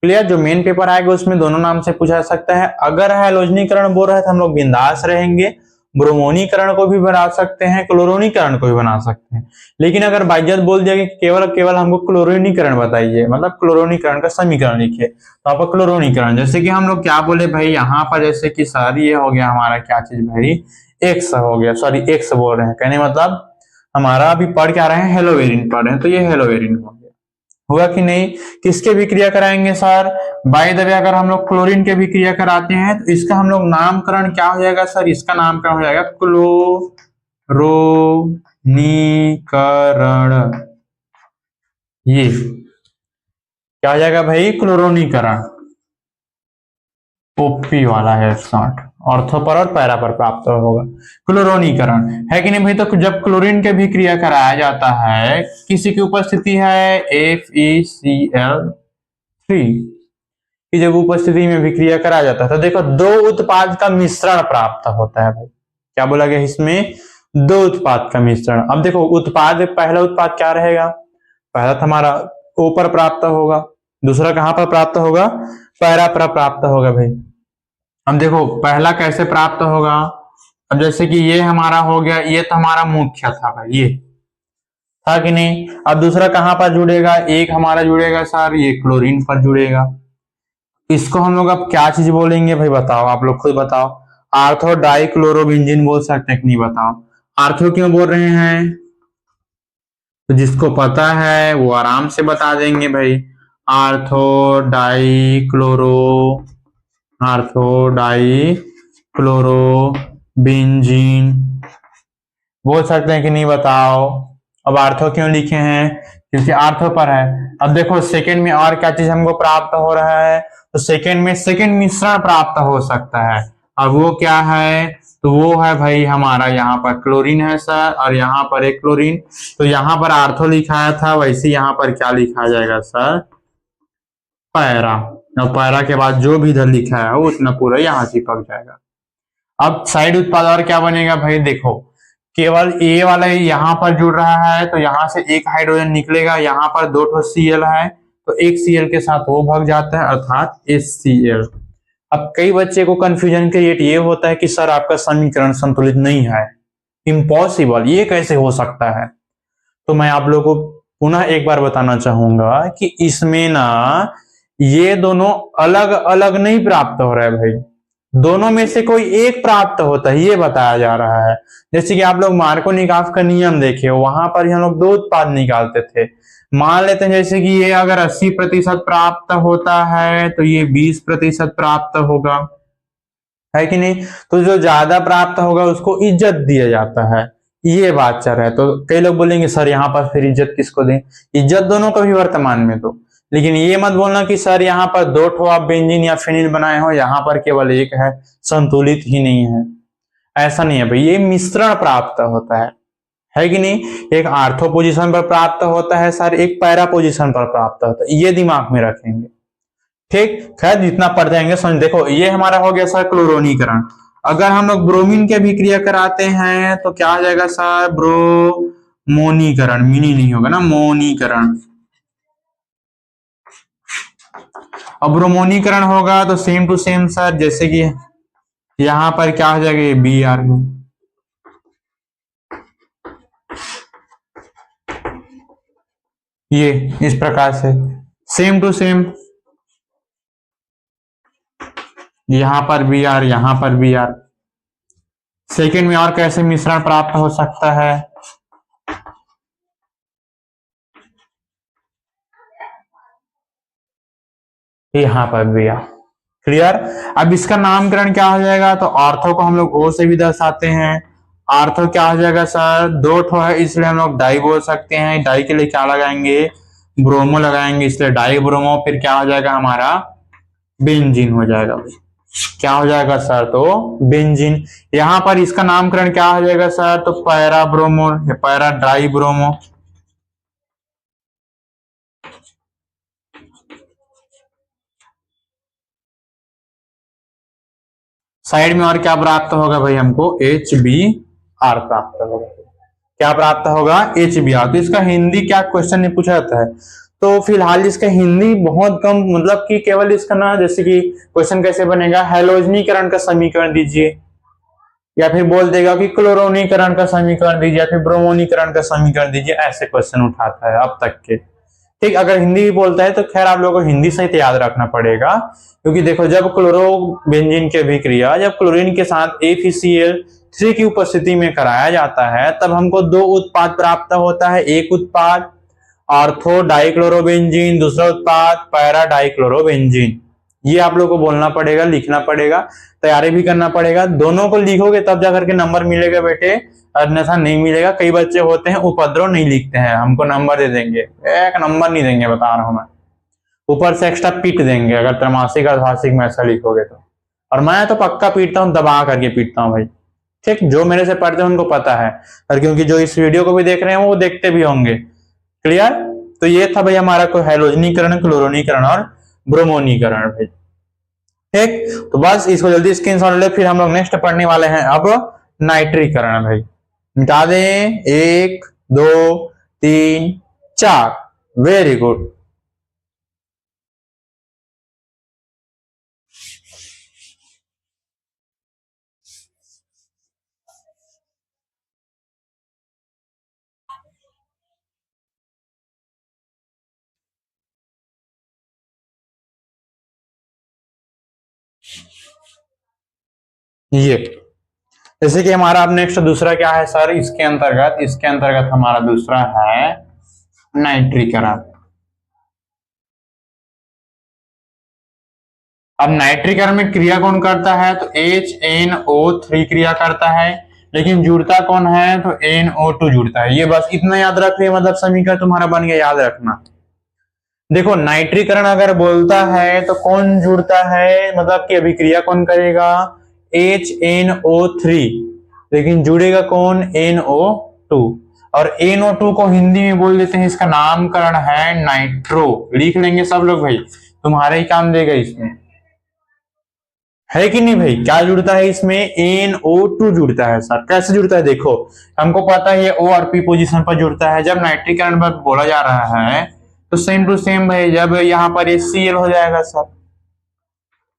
क्लियर? जो मेन पेपर आएगा उसमें दोनों नाम से पूछा जा सकता है। अगर हैलोजनीकरण बोल रहा है तो हम लोग बिंदास रहेंगे, ब्रोमोनीकरण को भी बना सकते हैं, क्लोरोनीकरण को भी बना सकते हैं। लेकिन अगर बाइज्जत बोल दिया कि केवल हमको क्लोरोनीकरण बताइए, मतलब क्लोरोनीकरण का समीकरण लिखिए, तो आप क्लोरोनीकरण जैसे कि हम लोग क्या बोले भाई यहाँ पर, जैसे कि सर ये हो गया हमारा क्या चीज भाई, एक्स हो गया, सॉरी एक्स बोल रहे हैं, कहने मतलब हमारा अभी पढ़ के आ रहे हैं हेलोवेरिन पढ़ रहे हैं, तो ये हेलोवेरिन हो गया। हुआ कि नहीं? किसके भी क्रिया कराएंगे सर? बाय द वे अगर हम लोग क्लोरीन के भी क्रिया कराते हैं तो इसका हम लोग नामकरण क्या हो जाएगा सर? इसका नामकरण हो जाएगा क्लोरोनीकरण। ये क्या हो जाएगा भाई? क्लोरोनीकरण। ओपी वाला है शॉर्ट, ऑर्थो पर और पैरा पर प्राप्त होगा क्लोरोनीकरण, है कि नहीं भाई? तो जब क्लोरीन के भी क्रिया कराया जाता है, किसी की उपस्थिति है FeCl3 की जब उपस्थिति में भी क्रिया कराया जाता है तो देखो दो उत्पाद का मिश्रण प्राप्त होता है भाई। क्या बोला गया इसमें? दो उत्पाद का मिश्रण। अब देखो उत्पाद, पहला उत्पाद क्या रहेगा? पहला तो हमारा O पर प्राप्त होगा, दूसरा कहां पर प्राप्त होगा? पैरा पर प्राप्त होगा भाई। अब देखो पहला कैसे प्राप्त होगा? अब जैसे कि ये हमारा हो गया, ये तो हमारा मुख्य था भाई, ये था कि नहीं? अब दूसरा कहां पर जुड़ेगा? एक हमारा जुड़ेगा सर ये क्लोरीन पर जुड़ेगा। इसको हम लोग अब क्या चीज बोलेंगे भाई? बताओ, आप लोग खुद बताओ। आर्थो डाई क्लोरोबेंजीन बोल सकते हैं कि नहीं? बताओ। आर्थो क्यों बोल रहे हैं? तो जिसको पता है वो आराम से बता देंगे भाई। आर्थो डाई क्लोरोबेंजीन बोल सकते हैं कि नहीं? बताओ। अब आर्थो क्यों लिखे हैं? क्योंकि आर्थो पर है। अब देखो सेकंड में और क्या चीज हमको प्राप्त हो रहा है? तो सेकंड में सेकंड मिश्रण प्राप्त हो सकता है। अब वो क्या है? तो वो है भाई हमारा यहाँ पर क्लोरीन है सर, और यहाँ पर एक क्लोरीन। तो यहाँ पर आर्थो लिखाया था, वैसे यहाँ पर क्या लिखा जाएगा सर? पैरा। और पैरा के बाद जो भी इधर लिखा है वो उतना पूरा यहाँ चिपक जाएगा। अब साइड उत्पाद और क्या बनेगा भाई? देखो केवल ए वाला यहाँ पर जुड़ रहा है तो यहाँ से एक हाइड्रोजन निकलेगा, यहाँ पर दो ठो Cl है तो एक Cl के साथ वो भाग जाता है अर्थात HCl। अब कई बच्चे को कंफ्यूजन क्रिएट ये होता है कि सर आपका समीकरण संतुलित नहीं है, इम्पॉसिबल, ये कैसे हो सकता है? तो मैं आप लोगों को पुनः एक बार बताना चाहूंगा कि इसमें ना ये दोनों अलग अलग नहीं प्राप्त हो रहा है भाई, दोनों में से कोई एक प्राप्त होता है, ये बताया जा रहा है। जैसे कि आप लोग मार्कोनिकॉफ का नियम देखे हो, वहां पर हम लोग दो उत्पाद निकालते थे। मान लेते हैं जैसे कि ये अगर 80% प्राप्त होता है तो ये 20% प्राप्त होगा, है कि नहीं। तो जो ज्यादा प्राप्त होगा उसको इज्जत दिया जाता है, ये बात चल रहा है। तो कई लोग बोलेंगे सर यहाँ पर फिर इज्जत किसको दें, इज्जत दोनों को भी वर्तमान में दो, लेकिन ये मत बोलना कि सर यहाँ पर दो ठो आप बेंजीन या फिनिल बनाए हो, यहाँ पर केवल एक है, संतुलित ही नहीं है। ऐसा नहीं है भाई, ये मिश्रण प्राप्त होता है कि नहीं। एक आर्थो पोजीशन पर प्राप्त होता है सर, एक पैरा पोजीशन पर प्राप्त होता है, ये दिमाग में रखेंगे। ठीक, खैर जितना पढ़ जाएंगे समझ। देखो ये हमारा हो गया सर क्लोरोनीकरण। अगर हम लोग ब्रोमीन के अभिक्रिया कराते हैं तो क्या आ जाएगा सर, ब्रोमोनीकरण, मिनी नहीं होगा ना, मोनीकरण। अब ब्रोमोनीकरण होगा तो सेम टू सेम सर, जैसे कि यहां पर क्या हो जाएगा, बी आर, ये इस प्रकार से सेम टू सेम, यहां पर बी आर, यहां पर बी आर। सेकेंड में और कैसे मिश्रण प्राप्त हो सकता है, यहां पर बी आर। क्लियर। अब इसका नामकरण क्या हो जाएगा, तो ऑर्थो को हम लोग ओ से भी दर्शाते हैं। ऑर्थो क्या हो जाएगा सर, दो ठो है इसलिए हम लोग डाई बोल सकते हैं। डाई के लिए क्या लगाएंगे, ब्रोमो लगाएंगे, इसलिए डाई ब्रोमो। फिर क्या हो जाएगा हमारा, बेंजीन हो जाएगा। क्या हो जाएगा सर, तो बेंजीन। यहां पर इसका नामकरण क्या हो जाएगा सर, तो para bromo, para die bromo. Side में और क्या प्राप्त होगा भाई हमको, HBr प्राप्त होगा। क्या प्राप्त होगा, HBr। तो इसका हिंदी क्या क्वेश्चन में पूछा जाता है, तो फिलहाल इसका हिंदी बहुत कम, मतलब कि केवल इसका ना, जैसे कि क्वेश्चन कैसे बनेगा, हैलोजनीकरण का समीकरण दीजिए, या फिर बोल देगा कि क्लोरोनीकरण का समीकरण दीजिए, या फिर ब्रोमोनीकरण का समीकरण दीजिए, ऐसे क्वेश्चन उठाता है अब तक के। ठीक, अगर हिंदी भी बोलता है तो खैर आप लोगों को हिंदी सहित याद रखना पड़ेगा, क्योंकि देखो जब क्लोरोबेंजीन की अभिक्रिया जब क्लोरीन के साथ FeCl3 की उपस्थिति में कराया जाता है, तब हमको दो उत्पाद प्राप्त होता है। एक उत्पाद ऑर्थो डाइक्लोरोबेंजीन, दूसरा उत्पाद पैरा डाइक्लोरोबेंजीन। ये आप लोगों को बोलना पड़ेगा, लिखना पड़ेगा, तैयारी भी करना पड़ेगा। दोनों को लिखोगे तब जाकर के नंबर मिलेगा बेटे, अन्यथा नहीं मिलेगा। कई बच्चे होते हैं उपद्रव नहीं लिखते हैं, हमको नंबर दे देंगे, एक नंबर नहीं देंगे, बता रहा हूं मैं, ऊपर से एक्स्ट्रा पीट देंगे अगर त्रैमासिक अर्धवार्षिक में ऐसा लिखोगे तो। और मैं तो पक्का पीटता हूँ, दबा करके पीटता हूँ भाई। ठीक, जो मेरे से पढ़ते हैं उनको पता है, और क्योंकि जो इस वीडियो को भी देख रहे हैं वो देखते भी होंगे। क्लियर। तो ये था भाई हमारा कोई हैलोजनीकरण, क्लोरोनीकरण और ब्रोमोनीकरण भाई। ठीक, तो बस इसको जल्दी स्क्रीनशॉट ले, फिर हम लोग नेक्स्ट पढ़ने वाले हैं अब नाइट्रीकरण भाई। मिटा दें, 1 2 3 4, वेरी गुड। ये जैसे कि हमारा अब नेक्स्ट दूसरा क्या है सर, इसके अंतर्गत हमारा दूसरा है नाइट्रीकरण। अब नाइट्रीकरण में क्रिया कौन करता है, तो HNO3 क्रिया करता है, लेकिन जुड़ता कौन है, तो NO2 जुड़ता है। ये बस इतना याद रख लिया, मतलब समीकरण तुम्हारा बन गया, याद रखना। देखो नाइट्रीकरण अगर बोलता है तो कौन जुड़ता है, मतलब कि अभिक्रिया कौन करेगा, HNO3, लेकिन जुड़ेगा कौन, NO2। और NO2 को हिंदी में बोल देते हैं, इसका नामकरण है नाइट्रो। लिख लेंगे सब लोग भाई, तुम्हारा ही काम देगा इसमें, है कि नहीं भाई। क्या जुड़ता है इसमें, NO2 जुड़ता है सर। कैसे जुड़ता है, देखो हमको पता है ये O और P पोजीशन पर जुड़ता है। जब नाइट्रीकरण पर बोला जा रहा है तो सेम टू सेम भाई, जब यहाँ पर HCl हो जाएगा सर,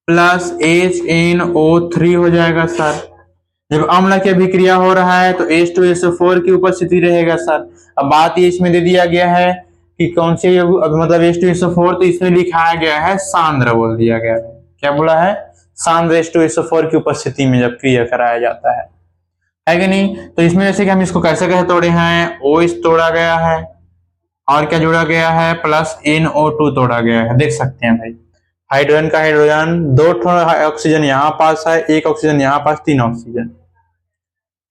प्लस HNO3 हो जाएगा सर। जब अम्ल की अभिक्रिया हो रहा है तो H2SO4 की उपस्थिति रहेगा सर। अब बात ये इसमें दे दिया गया है कि कौन सी, मतलब H2SO4, तो इसमें लिखाया गया है सांद्र, बोल दिया गया है। क्या बोला है, सांद्र H2SO4 की उपस्थिति में जब क्रिया कराया जाता है कि नहीं। तो इसमें जैसे कि हम इसको कैसे कैसे तोड़े हैं, OH तोड़ा गया है और क्या जोड़ा गया है, प्लस NO2 तोड़ा गया है। देख सकते हैं भाई, हाइड्रोजन का हाइड्रोजन, दो ऑक्सीजन यहाँ पास है, एक ऑक्सीजन यहाँ पास, 3 ऑक्सीजन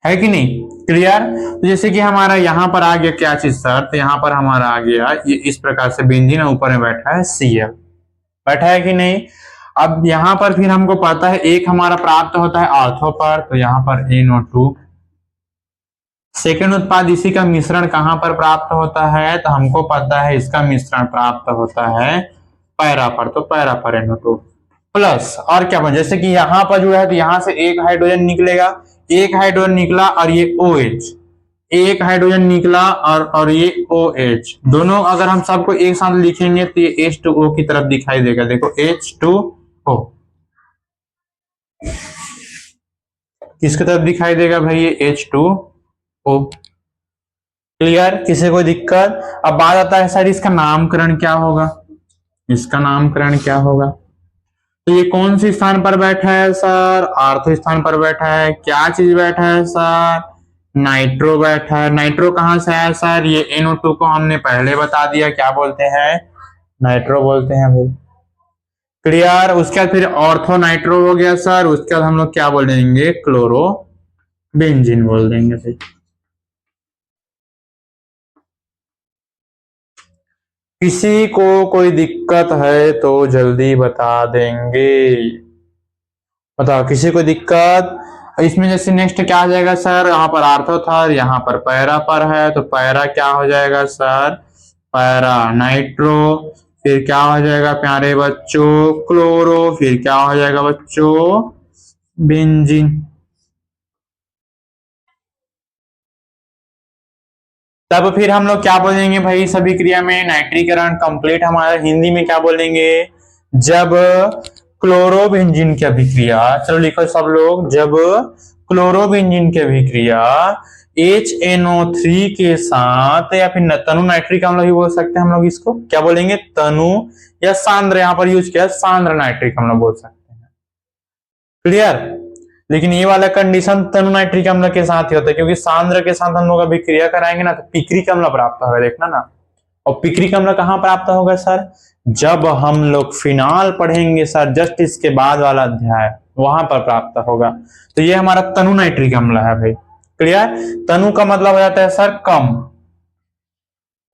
है कि नहीं। क्लियर। तो जैसे कि हमारा यहाँ पर आ गया क्या चीज सर, तो यहाँ पर हमारा आ गया ये इस प्रकार से बेंजीन, ऊपर में बैठा है Cl, बैठा है कि नहीं। अब यहाँ पर फिर हमको पता है एक हमारा प्राप्त होता है ऑर्थो पर, तो यहाँ पर NO2। सेकेंड उत्पाद इसी का मिश्रण कहां पर प्राप्त होता है, तो हमको पता है इसका मिश्रण प्राप्त होता है पैरा पर, तो पैरा पर NO2 प्लस और क्या बन, जैसे कि यहाँ पर जो है तो यहाँ से एक हाइड्रोजन निकलेगा, एक हाइड्रोजन निकला और ये OH, एक हाइड्रोजन निकला और ये OH, दोनों अगर हम सबको एक साथ लिखेंगे तो ये H2O की तरफ दिखाई देगा। देखो H2O किसकी तरफ दिखाई देगा भाई, ये H2O। क्लियर, किसी को दिक्कत। अब बात आता है सर इसका नामकरण क्या होगा, इसका नामकरण क्या होगा। तो ये कौन सी स्थान पर बैठा है सर, ऑर्थो स्थान पर बैठा है। क्या चीज बैठा है सर, नाइट्रो बैठा है। नाइट्रो कहां से आया सर, ये NO2 को हमने पहले बता दिया, क्या बोलते हैं, नाइट्रो बोलते हैं भाई। क्लियर। उसके बाद फिर ऑर्थो नाइट्रो हो गया सर, उसके बाद हम लोग क्या बोल देंगे, क्लोरो बेंजीन बोल देंगे भाई। किसी को कोई दिक्कत है तो जल्दी बता देंगे, बताओ किसी को दिक्कत। इसमें जैसे नेक्स्ट क्या आ जाएगा सर, यहाँ पर आर्थो था, यहाँ पर पैरा पर है, तो पैरा क्या हो जाएगा सर, पैरा नाइट्रो, फिर क्या हो जाएगा प्यारे बच्चों, क्लोरो, फिर क्या हो जाएगा बच्चों, बेंजीन। तब फिर हम लोग क्या बोलेंगे भाई, सभी क्रिया में नाइट्रीकरण कंप्लीट, हमारा हिंदी में क्या बोलेंगे, जब क्लोरोबेंजीन की अभिक्रिया, चलो लिखो सब लोग, जब क्लोरोबेंजीन की अभिक्रिया HNO3 के साथ, या फिर तनु नाइट्रिक अम्ल भी बोल सकते हैं हम लोग, इसको क्या बोलेंगे, तनु या सांद्र, यहां पर यूज किया सांद्र नाइट्रिक अम्ल बोल सकते हैं। क्लियर। लेकिन ये वाला कंडीशन तनु नाइट्रिक अम्ल के साथ ही होता है, क्योंकि सांद्र के साथ हम लोग अभिक्रिया कराएंगे ना तो पिक्रिक अम्ल प्राप्त होगा, देखना ना। और पिक्रिक अम्ल कहां प्राप्त होगा सर, जब हम लोग फिनाल पढ़ेंगे सर, जस्ट इसके बाद वाला अध्याय, वहां पर प्राप्त होगा। तो ये हमारा तनु नाइट्रिक अम्ल है भाई। क्लियर। तनु का मतलब हो जाता है सर कम,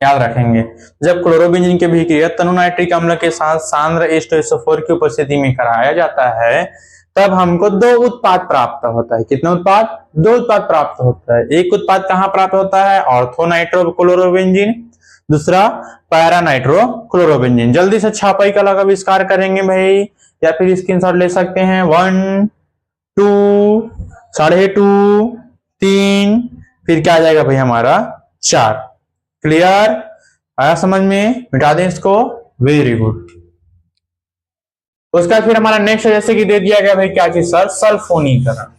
याद रखेंगे। जब क्लोरोबेंजीन की अभिक्रिया तनु नाइट्रिक अम्ल के साथ सांद्र H2SO4 की उपस्थिति में कराया जाता है, तब हमको दो उत्पाद प्राप्त होता है। कितने उत्पाद, दो उत्पाद प्राप्त होता है। एक उत्पाद कहां प्राप्त होता है, ऑर्थो नाइट्रो क्लोरोबेंजीन, दूसरा पैरा नाइट्रो क्लोरोबेंजीन। जल्दी से छापाई कला का आविष्कार करेंगे भाई, या फिर स्क्रीनशॉट ले सकते हैं। 1 2 2.5 3, फिर क्या आ जाएगा भाई हमारा 4। क्लियर, आया समझ में, मिटा दें इसको, वेरी गुड। उसका फिर हमारा नेक्स्ट जैसे कि दे दिया गया भाई क्या चीज सर, सल्फोनीकरण।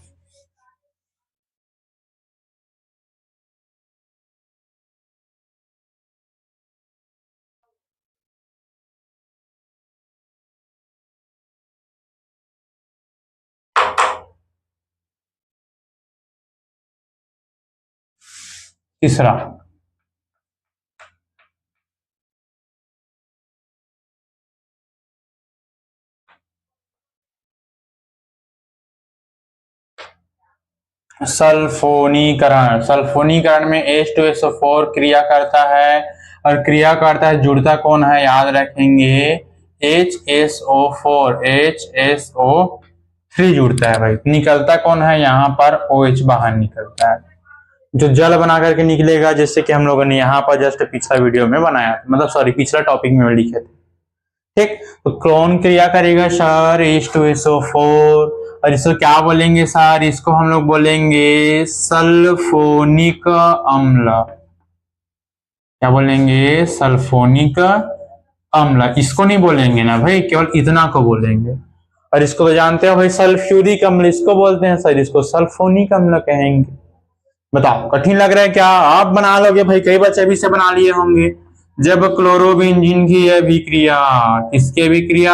तीसरा सल्फोनीकरण। सल्फोनीकरण में H2SO4 क्रिया करता है, और क्रिया करता है, जुड़ता कौन है, याद रखेंगे HSO4, HSO3 जुड़ता है भाई। निकलता कौन है, यहाँ पर OH बाहर निकलता है, जो जल बना करके निकलेगा, जैसे कि हम लोगों ने यहाँ पर जस्ट पिछला वीडियो में बनाया था, मतलब सॉरी पिछला टॉपिक में लिखे थे। ठीक, तो कौन क्रिया करेगा सर, H2SO4, और इसको क्या बोलेंगे सर, इसको हम लोग बोलेंगे सल्फोनिक अम्ल। क्या बोलेंगे, सल्फोनिक अम्ल। इसको नहीं बोलेंगे ना भाई, केवल इतना को बोलेंगे। और इसको तो जानते हो भाई, सल्फ्यूरिक अम्ल इसको बोलते हैं सर, इसको सल्फोनिक अम्ल कहेंगे। बताओ कठिन लग रहा है क्या, आप बना लोगे भाई, कई बच्चे भी से बना लिए होंगे। जब क्लोरोबेंजीन की अभिक्रिया, किसकी अभिक्रिया,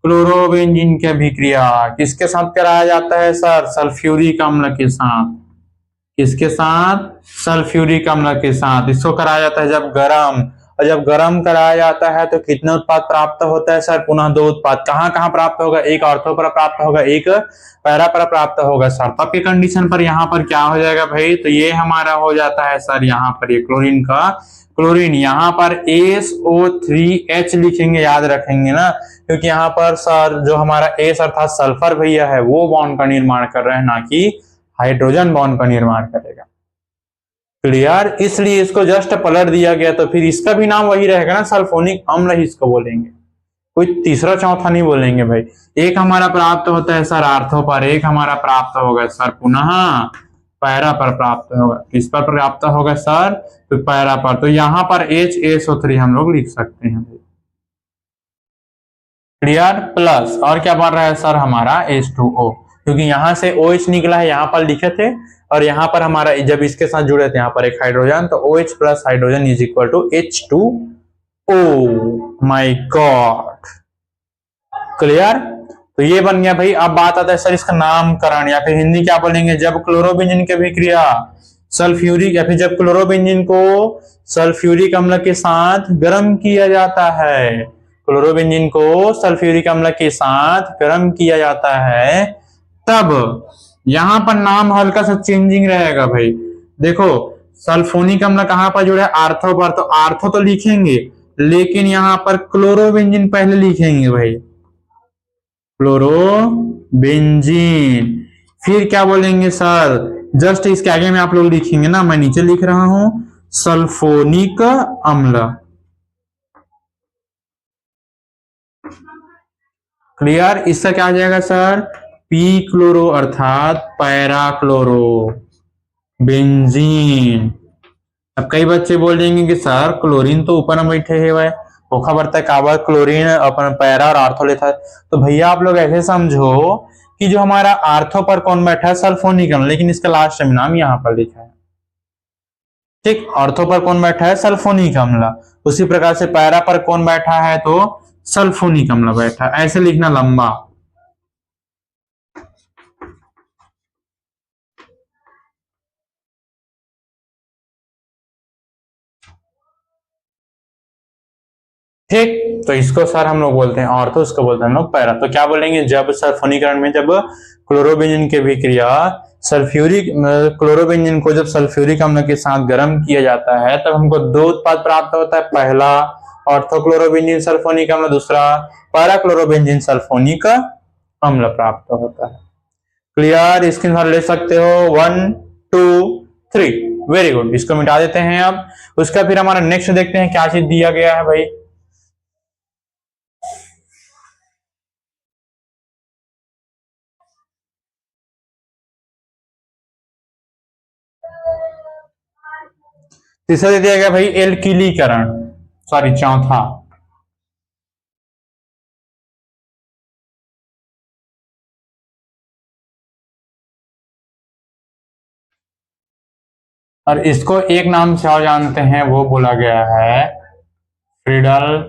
क्लोरोबेंजीन की अभिक्रिया किसके साथ कराया जाता है सर? सल्फ्यूरिक अम्ल के साथ। किसके साथ? सल्फ्यूरिक अम्ल के साथ। इसको कराया जाता है जब गर्म, और जब गर्म कराया जाता है तो कितने उत्पाद प्राप्त होता है सर? पुनः दो उत्पाद। कहाँ कहाँ प्राप्त होगा? एक ऑर्थो पर प्राप्त होगा, एक पैरा पर प्राप्त होगा सर। तब के कंडीशन पर यहाँ पर क्या हो जाएगा भाई? तो ये हमारा हो जाता है सर यहाँ पर ये क्लोरीन का, क्लोरीन यहाँ पर SO3H लिखेंगे, याद रखेंगे ना, क्योंकि यहाँ पर सर जो हमारा एस अर्थात सल्फर भैया है वो बॉन्ड का निर्माण कर रहे हैं, ना कि हाइड्रोजन बॉन्ड का निर्माण करेगा। क्लियर? इसलिए इसको जस्ट पलट दिया गया, तो फिर इसका भी नाम वही रहेगा ना, सल्फोनिक अम्ल ही इसको बोलेंगे, कोई तीसरा चौथा नहीं बोलेंगे भाई। एक हमारा प्राप्त होता है सर आर्थो पर, एक हमारा प्राप्त होगा सर पुनः पैरा पर प्राप्त होगा। किस पर प्राप्त होगा सर? तो पैरा पर। तो यहाँ पर HSO3 हम लोग लिख सकते हैं। क्लियर? प्लस और क्या बन रहा है सर हमारा? H2O, क्योंकि यहां से OH निकला है, यहाँ पर लिखे थे, और यहाँ पर हमारा जब इसके साथ जुड़े थे यहाँ पर एक हाइड्रोजन, तो OH plus hydrogen is equal to H2O। My God. Clear? तो ये बन गया भाई। अब बात आता है सर इसका नामकरण, या फिर हिंदी क्या बोलेंगे? जब क्लोरोबेंजीन की अभिक्रिया सल्फ्यूरिक, या फिर जब क्लोरोबेंजीन को सल्फ्यूरिक अम्ल के साथ गर्म किया जाता है, क्लोरोबेंजीन को सल्फ्यूरिक अम्ल के साथ गर्म किया जाता है, तब यहां पर नाम हल्का सा चेंजिंग रहेगा भाई। देखो सल्फोनिक अम्ल कहां पर जुड़ा है? आर्थो पर, तो आर्थो तो लिखेंगे, लेकिन यहां पर क्लोरोबेंजीन पहले लिखेंगे भाई, क्लोरोबेंजीन। फिर क्या बोलेंगे सर? जस्ट इसके आगे में आप लोग लिखेंगे ना, मैं नीचे लिख रहा हूं सल्फोनिक अम्ल। क्लियर? इसका क्या आ जाएगा सर? पी क्लोरो अर्थात पैरा क्लोरो बेंजीन। अब कई बच्चे बोलेंगे कि सर क्लोरीन तो ऊपर में बैठे है, वह धोखा बढ़ता है, काबर क्लोरीन अपन पैरा और आर्थो लेता है। तो भैया आप लोग ऐसे समझो कि जो हमारा आर्थो पर कौन बैठा है? सल्फोनिक अम्ल, लेकिन इसका लास्ट में नाम यहाँ पर लिखा है। ठीक, आर्थो पर कौन बैठा है? सल्फोनिक अम्ल। उसी प्रकार से पैरा पर कौन बैठा है? तो सल्फोनिक अम्ल बैठा। ऐसे लिखना लंबा। ठीक, तो इसको सर हम लोग बोलते हैं ऑर्थो, इसको बोलते हैं हम लोग पैरा। तो क्या बोलेंगे? जब सल्फोनीकरण में जब क्लोरोबेंजीन की अभिक्रिया सल्फ्यूरिक, क्लोरोबेंजीन को जब सल्फ्यूरिक अम्ल के साथ गर्म किया जाता है, तब हमको दो उत्पाद प्राप्त होता है। पहला ऑर्थोक्लोरोबेंजीन सल्फोनिक अम्ल, दूसरा पैरा क्लोरोबेंजीन सल्फोनिक अम्ल प्राप्त होता है। क्लियर? स्क्रीन पर ले सकते हो 1 2 3। वेरी गुड, इसको मिटा देते हैं। अब उसका फिर हमारा नेक्स्ट देखते हैं क्या चीज दिया गया है भाई। तीसरा दे दिया गया भाई एल्किलीकरण, सॉरी चौथा। और इसको एक नाम से और जानते हैं, वो बोला गया है फ्रीडल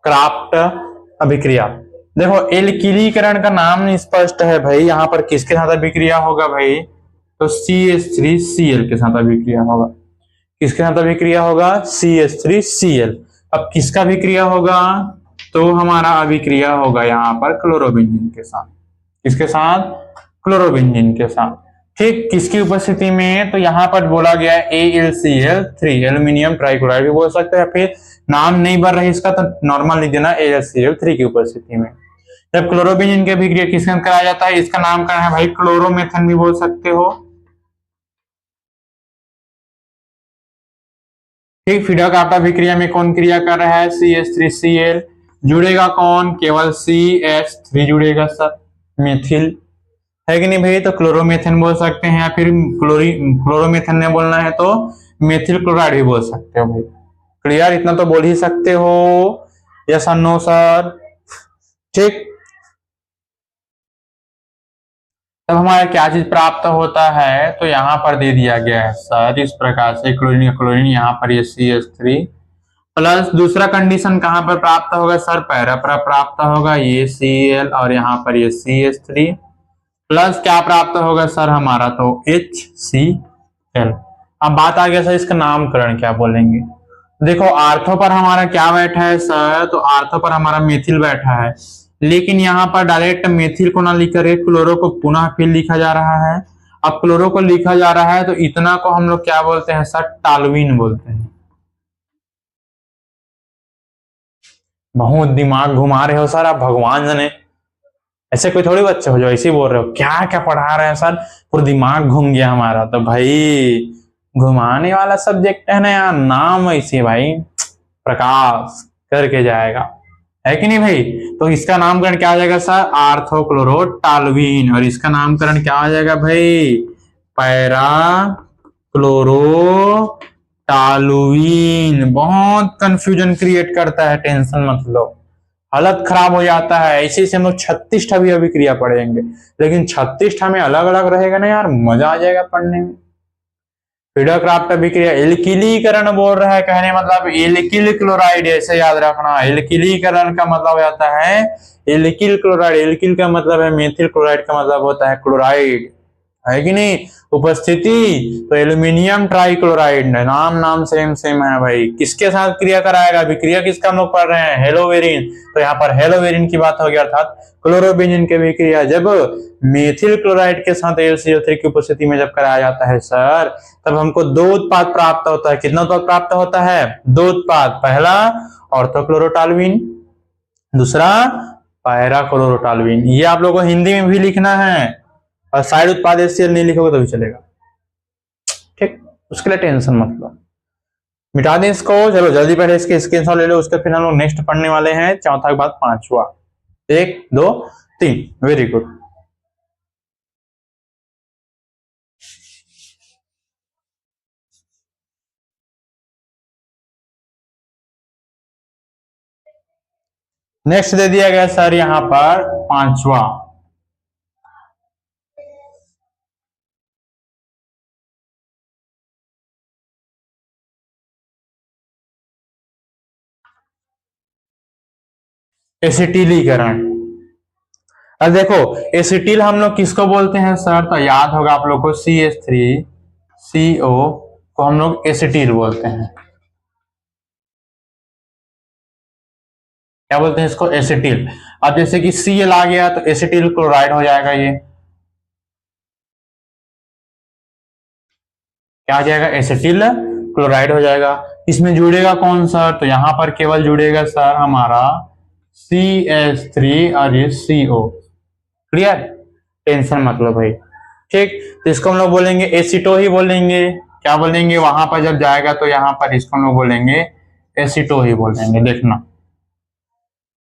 क्राफ्ट अभिक्रिया। देखो एल्किलीकरण का नाम स्पष्ट है भाई, यहां पर किसके साथ अभिक्रिया होगा भाई? तो CH3Cl के साथ अभिक्रिया होगा। किसके साथ अभिक्रिया होगा? CH3Cl। अब किसका अभिक्रिया होगा? तो हमारा अभिक्रिया होगा यहाँ पर क्लोरोबेंजीन के साथ। किसके साथ? क्लोरोबेंजीन के साथ। ठीक, किसकी उपस्थिति में? तो यहाँ पर बोला गया है AlCl3, एल्यूमिनियम ट्राइक्लोराइड भी बोल सकते हैं, फिर नाम नहीं बन रही इसका तो नॉर्मल लिख देना AlCl3 की उपस्थिति में। जब क्लोरोबेंजीन की अभिक्रिया किसके साथ कराया जाता है? इसका नामकरण है भाई क्लोरोमेथन भी बोल सकते हो। ठीक, फिडाकार्टा अभिक्रिया में कौन क्रिया कर रहा है? CH3Cl। जुड़ेगा कौन? केवल CH3 जुड़ेगा सर, मेथिल है कि नहीं भाई? तो क्लोरोमेथन बोल सकते हैं, या फिर क्लोरोमेथन ने बोलना है तो मेथिल क्लोराइड भी बोल सकते हो भाई। क्लियर? इतना तो बोल ही सकते हो, यस और नो सर। ठीक, तब हमारा क्या चीज प्राप्त होता है, तो यहाँ पर दे दिया गया है सर इस प्रकार से क्लोरीन का क्लोरीन, यहाँ पर ये CH3 प्लस दूसरा कंडीशन कहाँ पर प्राप्त होगा सर, पैरा पर प्राप्त होगा ये Cl और यहाँ पर ये CH3 प्लस क्या प्राप्त होगा सर हमारा, तो HCl। अब बात आ गया सर इसका नामकरण क्या बोलेंगे। देखो आर्थो पर हमारा क्या बैठा है सर, तो आर्थो पर हमारा मेथिल बैठा है, लेकिन यहाँ पर डायरेक्ट मेथिल को ना लिख करके क्लोरो को पुनः फिर लिखा जा रहा है। अब क्लोरो को लिखा जा रहा है तो इतना को हम लोग क्या बोलते हैं सर, टालुइन बोलते हैं। बहुत दिमाग घुमा रहे हो सर आप, भगवान जाने, ऐसे कोई थोड़ी बच्चे हो जो ऐसे बोल रहे हो, क्या क्या पढ़ा रहे हैं सर, पूरा दिमाग घूम गया हमारा। तो भाई घुमाने वाला सब्जेक्ट है ना यार, नाम ऐसे भाई प्रकाश करके जाएगा, है कि नहीं भाई। तो इसका नामकरण क्या आ जाएगा सर, आर्थोक्लोरोटालुइन, और इसका नामकरण क्या आ जाएगा भाई, पैरा क्लोरोटालुइन। बहुत कंफ्यूजन क्रिएट करता है, टेंशन मत लो, हालत खराब हो जाता है। इसी से हम लोग 36 अभी अभिक्रिया पढ़ेंगे, लेकिन 36 में अलग अलग रहेगा ना यार, मजा आ जाएगा पढ़ने में। क्राफ्ट अभिक्रिया एल्किलीकरण बोल रहा है, कहने मतलब एल्किल क्लोराइड, ऐसे याद रखना। एल्किलीकरण का मतलब आता है एल्किल क्लोराइड, एल्किल का मतलब है मेथिल, क्लोराइड का मतलब होता है क्लोराइड, है कि नहीं। उपस्थिति तो एल्यूमिनियम ट्राइक्लोराइड, नाम नाम सेम सेम है भाई। किसके साथ क्रिया कराएगा, अभिक्रिया किसका हम लोग पढ़ रहे हैं, हेलोवेरिन, तो यहाँ पर हेलोवेरिन की बात होगी, अर्थात क्लोरोबेंजीन की अभिक्रिया जब मेथिल क्लोराइड के साथ HCl3 की उपस्थिति में जब कराया जाता है सर, तब हमको दो उत्पाद प्राप्त होता है। कितना उत्पाद प्राप्त होता है, दो उत्पाद, पहला ऑर्थोक्लोरोटालुइन, दूसरा पैराक्लोरोटालुइन। ये आप लोगों को हिंदी में भी लिखना है, और साइड उत्पाद HCl नहीं लिखोगे तो भी चलेगा, ठीक, उसके लिए टेंशन मत लो। मिटा दें इसको, चलो जल्दी पहले इसके स्क्रीनशॉट ले लो, उसके फिर हम लोग नेक्स्ट पढ़ने वाले हैं चौथा के बाद पांचवा। 1 2 3, वेरी गुड। नेक्स्ट दे दिया गया सर यहां पर पांचवा, एसिटिलीकरण। अब देखो एसिटिल हम लोग किसको बोलते हैं सर, तो याद होगा आप लोग को CH3CO को हम लोग एसिटिल बोलते हैं। क्या बोलते हैं इसको, एसिटिल। अब जैसे कि Cl आ गया तो एसिटिल क्लोराइड हो जाएगा, ये क्या आ जाएगा, एसिटिल क्लोराइड हो जाएगा। इसमें जुड़ेगा कौन सर, तो यहां पर केवल जुड़ेगा सर हमारा CH3 और ये CO, क्लियर, टेंशन मत लो भाई, ठीक। तो इसको हम लोग बोलेंगे एसिटो ही बोलेंगे, क्या बोलेंगे, वहां पर जब जाएगा तो यहाँ पर इसको हम लोग बोलेंगे एसिटो ही बोलेंगे, देखना,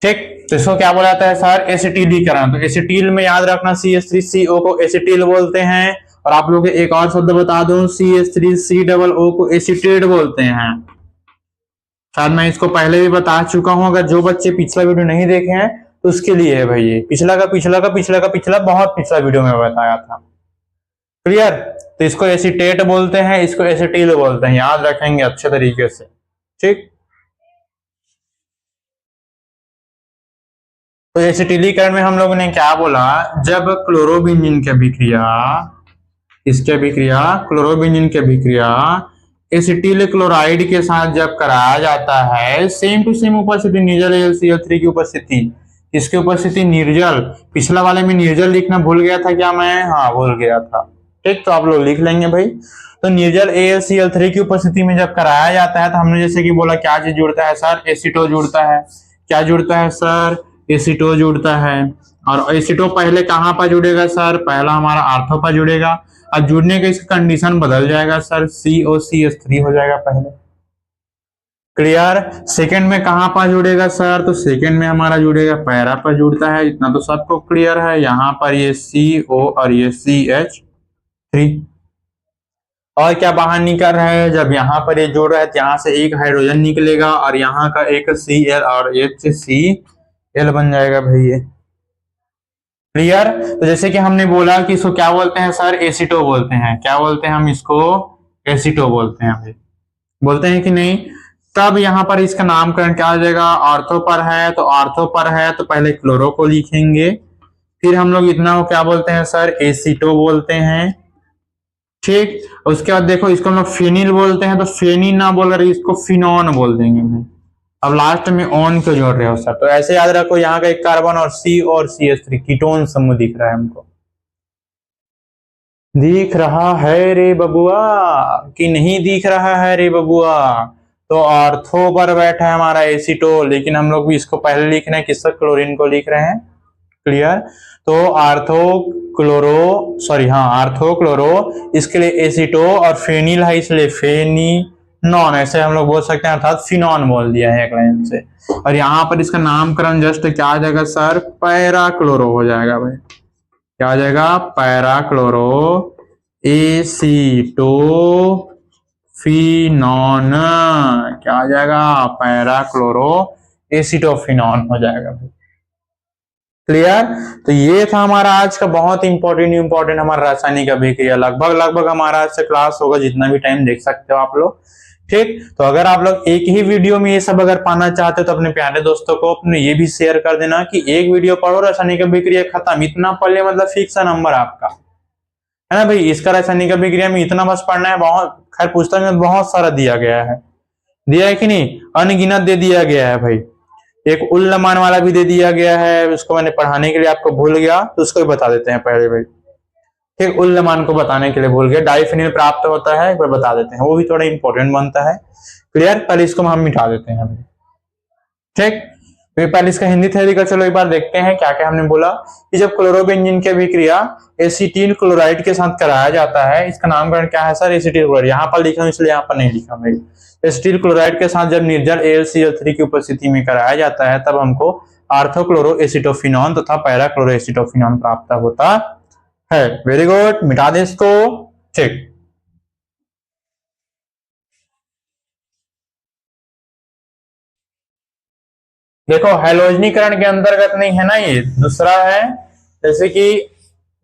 ठीक। तो इसको क्या बोला जाता है सर, एसिटिलीकरण। तो एसिटिल में याद रखना CH3CO को एसिटिल बोलते हैं, और आप लोग एक और शब्द बता दूं, CH3COO को एसिटेट बोलते हैं। शायद मैं इसको पहले भी बता चुका हूं, अगर जो बच्चे पिछला वीडियो नहीं देखे हैं तो उसके लिए है भाई, ये पिछला का पिछला का पिछला का पिछला बहुत पिछला वीडियो में बताया था, क्लियर। तो इसको एसिटेट बोलते हैं, इसको एसिटिल बोलते हैं, याद रखेंगे अच्छे तरीके से, ठीक। तो एसिटिलीकरण में हम लोगों ने क्या बोला, जब क्लोरोबेंजीन की अभिक्रिया, इसकी अभिक्रिया क्लोरोबेंजीन की अभिक्रिया एसिटिल क्लोराइड के साथ जब कराया जाता है, सेम टू सेम उपस्थिति, निर्जल HCl3 की उपस्थिति, इसकी उपस्थिति निर्जल, पिछला वाले में निर्जल लिखना भूल गया था क्या मैं, हाँ भूल गया था, ठीक। तो आप लोग लिख लेंगे भाई। तो निर्जल HCl3 की उपस्थिति में जब कराया जाता है, तो हमने जैसे कि बोला क्या चीज जुड़ता है सर, एसिटो जुड़ता है। क्या जुड़ता है सर, एसिटो जुड़ता है। और एसिटो पहले कहां पर जुड़ेगा सर, पहला हमारा आर्थो पर जुड़ेगा। अब जुड़ने का इसका कंडीशन बदल जाएगा सर, COCH3 हो जाएगा पहले, क्लियर। सेकंड में कहां पर जुड़ेगा सर, तो सेकंड में हमारा जुड़ेगा पैरा पर जुड़ता है, इतना तो सबको क्लियर है। यहाँ पर ये CO और ये CH3, और क्या बाहर निकल रहा है, जब यहाँ पर ये जोड़ रहा है तो यहाँ से एक हाइड्रोजन निकलेगा, और यहाँ का एक Cl और HCl बन जाएगा भाई ये, क्लियर। तो जैसे कि हमने बोला कि इसको क्या बोलते हैं सर, एसीटो बोलते हैं। क्या बोलते हैं हम इसको, एसीटो बोलते हैं भाई, बोलते हैं कि नहीं। तब यहाँ पर इसका नामकरण क्या हो जाएगा, ऑर्थो पर है तो ऑर्थो पर है तो पहले क्लोरो को लिखेंगे, फिर हम लोग इतना को क्या बोलते हैं सर, एसीटो बोलते हैं। ठीक, उसके बाद देखो इसको हम लोग फेनिल बोलते हैं तो फेनिल ना बोलकर इसको फिनॉन बोल देंगे भाई। अब लास्ट में ऑन क्यों जोड़ रहे हो सर, तो ऐसे याद रखो यहाँ का एक कार्बन और सी और CH3 कीटोन समूह दिख रहा है हमको, दिख रहा है रे बबुआ कि नहीं दिख रहा है रे बबुआ। तो ऑर्थो पर बैठा है हमारा एसीटोन, लेकिन हम लोग भी इसको पहले लिख रहे हैं, किसका, क्लोरीन को लिख रहे हैं। क्लियर। तो आर्थो क्लोरो, सॉरी हाँ आर्थो क्लोरो, इसके लिए एसीटो, और फेनिल है इसलिए फेनी नॉन, ऐसे हम लोग बोल सकते हैं, अर्थात फिनॉन बोल दिया है एक लाइन से। और यहाँ पर इसका नामकरण जस्ट क्या आ जाएगा सर, पैरा क्लोरो हो जाएगा भाई। क्या आ जाएगा, पैरा क्लोरो एसीटो फिनॉन, क्या आ जाएगा, पैरा क्लोरो एसीटोफिनॉन हो जाएगा भाई। क्लियर। तो ये था हमारा आज का बहुत इंपॉर्टेंट हमारा रासायनिक अभिक्रिया। लगभग हमारा आज से क्लास होगा, जितना भी टाइम देख सकते हो आप लोग। ठीक, तो अगर आप लोग एक ही वीडियो में ये सब अगर पाना चाहते हो तो अपने प्यारे दोस्तों को अपने ये भी शेयर कर देना कि एक वीडियो पढ़ो, रासायनिक अभिक्रिया खत्म, इतना पढ़ ले मतलब फिक्स है नंबर आपका, है ना भाई। इसका रासायनिक अभिक्रिया में इतना बस पढ़ना है, बहुत खैर पुस्तक में बहुत सारा दिया गया है, दिया है कि नहीं, अनगिनत दे दिया गया है भाई। एक उल्लमान वाला भी दे दिया गया है, उसको मैंने पढ़ाने के लिए आपको भूल गया तो उसको भी बता देते हैं पहले भाई। ठीक, उल्लमान को बताने के लिए भूल गया, डाइफिनिल प्राप्त होता है एक बार बता देते हैं, वो भी थोड़ा इंपॉर्टेंट बनता है। क्लियर, पहले इसको हम मिटा देते हैं अभी। ठीक, तो पहले इसका हिंदी थ्योरी का चलो एक बार देखते हैं क्या क्या हमने बोला। कि जब क्लोरोबेंजीन की अभिक्रिया एसीटिल क्लोराइड के साथ कराया जाता है, इसका नामकरण क्या है सर, एसीटिल क्लोराइड। यहाँ पर लिखा हूं इसलिए यहाँ पर नहीं लिखा भाई। एसीटिल क्लोराइड के साथ जब निर्जल AlCl3 की उपस्थिति में कराया जाता है तब हमको आर्थोक्लोरो एसिटोफिनॉन तथा पैरा क्लोरो एसिटोफिनॉन प्राप्त होता है। वेरी गुड, मिटा दे इसको। ठीक, देखो हैलोजनीकरण के अंतर्गत नहीं है ना, ये दूसरा है। जैसे कि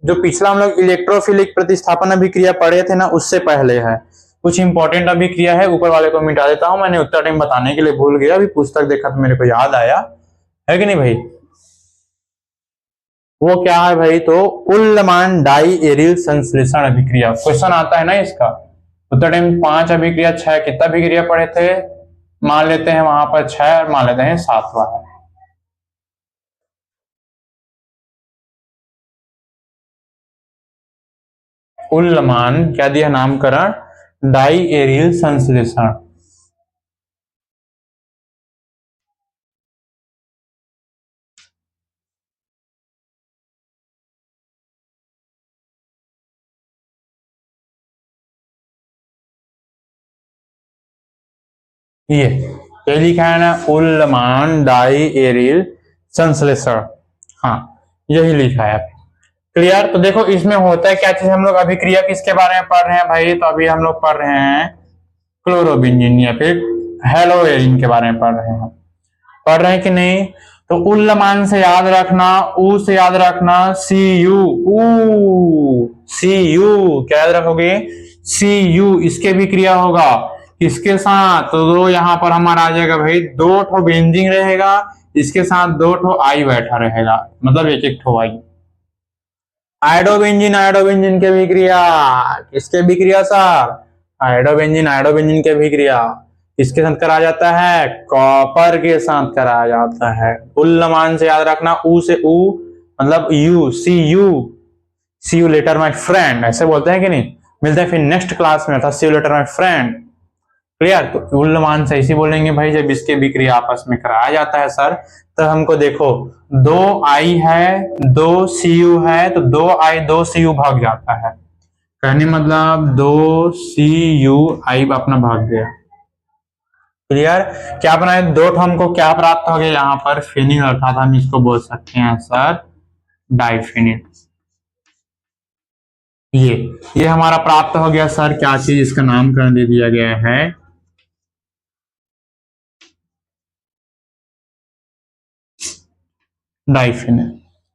जो पिछला हम लोग इलेक्ट्रोफिलिक प्रतिस्थापन अभिक्रिया पढ़े थे ना, उससे पहले है कुछ इंपॉर्टेंट अभिक्रिया है, ऊपर वाले को मिटा देता हूं, मैंने उतना टाइम बताने के लिए भूल गया, अभी पुस्तक देखा तो मेरे को याद आया, है कि नहीं भाई। वो क्या है भाई, तो उल्लमान डाई एरिल संश्लेषण अभिक्रिया, क्वेश्चन आता है ना इसका। उतना टाइम 5 अभिक्रिया 6 कितना अभिक्रिया पढ़े थे, मान लेते हैं वहां पर 6, मान लेते हैं 7वां है। उल्लमान क्या दिया नामकरण, डाई एरिल संश्लेषण। ये लिखा है ना, उल्लमान डाई एरिल संश्लेषण, हाँ यही लिखा है। क्लियर। तो देखो इसमें होता है क्या चीज, हम लोग अभिक्रिया किसके बारे में पढ़ रहे हैं भाई, तो अभी हम लोग पढ़ रहे हैं क्लोरोबेंजीन या फिर हेलोएरिन के बारे में पढ़ रहे हैं, पढ़ रहे हैं कि नहीं। तो उल्लमान से याद रखना, ऊ से याद रखना, सी यू, ऊ सी यू क्या याद रखोगे, सी यू, इसके भी क्रिया होगा इसके साथ, तो दो यहाँ पर हमारा आ जाएगा भाई, 2 ठो बेंजीन रहेगा, इसके साथ 2 ठो आई बैठा रहेगा, मतलब एक एक ठो आई। आयोडोबेंजीन के अभिक्रिया, किसके अभिक्रिया सर, आयोडोबेंजीन के अभिक्रिया किसके साथ कराया जाता है, कॉपर के साथ कराया जाता है। उल्लमान से याद रखना, ऊ से ऊ मतलब you, see you later my friend, ऐसे बोलते हैं कि नहीं। मिलते हैं फिर नेक्स्ट क्लास में, see you later my friend. Clear. तो उल्लमान से इसी बोलेंगे भाई जब इसके विक्रिया आपस में कराया जाता है सर, तो हमको देखो 2 आई है 2 CU है, तो 2 आई 2 CU भाग जाता है, कहने मतलब 2 CU आई अपना भाग गया। क्लियर। क्या बनाए, 2 हमको क्या प्राप्त हो गया यहाँ पर, फिनिल, अर्थात हम इसको बोल सकते हैं सर डाइफिनिल। ये हमारा प्राप्त हो गया सर, क्या चीज, इसका नामकरण दे दिया गया है डाइफिनिल।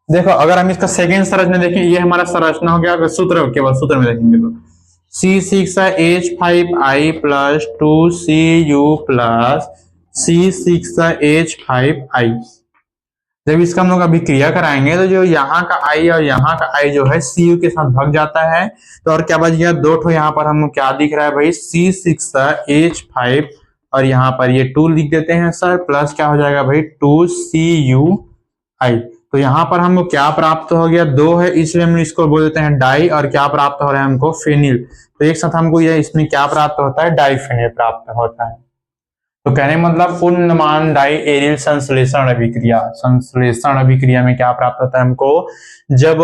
देखो अगर हम इसका सेकेंड संरचना देखें, ये हमारा संरचना हो गया। अगर सूत्र केवल सूत्र में देखेंगे तो C6H5I plus 2Cu plus C6H5I। जब इसका हम लोग अभिक्रिया कराएंगे तो जो यहाँ का I और यहाँ का I जो है Cu के साथ भाग जाता है, तो और क्या बच गया, दो ठो यहाँ पर हम क्या दिख रहा है भाई, C6H5 और यहाँ पर ये 2 लिख देते हैं सर, प्लस क्या हो जाएगा भाई 2CuI। तो यहाँ पर हमको क्या प्राप्त हो गया, 2 है इसलिए हम इसको बोल देते हैं डाई, और क्या प्राप्त हो रहा है हमको, फेनिल। तो एक साथ हमको ये इसमें क्या प्राप्त होता है, डाईफेनिल प्राप्त होता है। तो कहने मतलब पूर्णमान डाई एरिल संश्लेषण अभिक्रिया। संश्लेषण अभिक्रिया में क्या प्राप्त होता है हमको, जब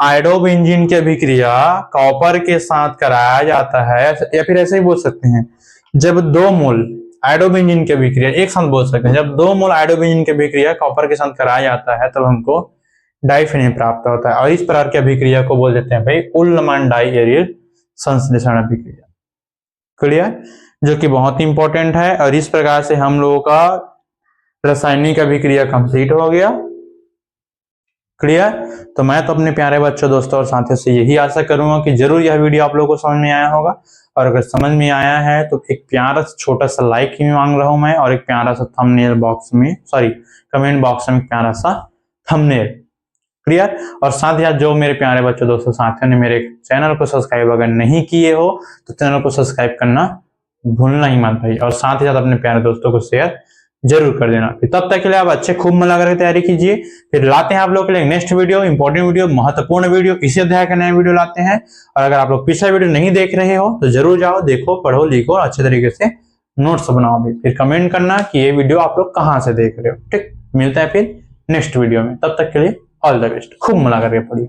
आयोडोबेंजीन की अभिक्रिया कॉपर के साथ कराया जाता है, या फिर ऐसे ही बोल सकते हैं, जब 2 मोल आयोडोबेंजीन की अभिक्रिया, एक साथ बोल सकते हैं, जब 2 मोल आयोडोबेंजीन की अभिक्रिया कॉपर के साथ कराया जाता है तब हमको डाईफेनिल प्राप्त होता है। और इस प्रकार की अभिक्रिया को बोल देते हैं भाई उल्लमान डाई एरिल संश्लेषण अभिक्रिया। क्लियर, जो कि बहुत इंपॉर्टेंट है। और इस प्रकार से हम लोगों का रासायनिक अभिक्रिया कंप्लीट हो गया। क्लियर, तो मैं तो अपने प्यारे बच्चों, दोस्तों और साथियों से यही आशा करूंगा कि जरूर यह वीडियो आप लोगों को समझ में आया होगा, और अगर समझ में आया है तो एक प्यारा छोटा सा लाइक ही मांग रहा हूं मैं, और एक प्यारा सा थंबनेल बॉक्स में, सॉरी कमेंट बॉक्स में एक प्यारा सा थंबनेल। क्लियर, और साथ ही जो मेरे प्यारे बच्चों, दोस्तों, साथियों ने मेरे चैनल को सब्सक्राइब अगर नहीं किए हो तो चैनल को सब्सक्राइब करना भूलना ही मत भाई, और साथ ही साथ अपने प्यारे दोस्तों को शेयर जरूर कर देना। फिर तब तक के लिए आप अच्छे खूब मन लगा करके तैयारी कीजिए। फिर लाते हैं आप लोग के लिए नेक्स्ट वीडियो, इंपॉर्टेंट वीडियो, महत्वपूर्ण वीडियो, इसी अध्याय का नया वीडियो लाते हैं। और अगर आप लोग पिछला वीडियो नहीं देख रहे हो तो जरूर जाओ, देखो, पढ़ो, लिखो और अच्छे तरीके से नोट्स बनाओ भी। फिर कमेंट करना कि ये वीडियो आप लोग कहाँ से देख रहे हो। ठीक, मिलता है फिर नेक्स्ट वीडियो में, तब तक के लिए ऑल द बेस्ट, खूब मन लगा करके पढ़िए।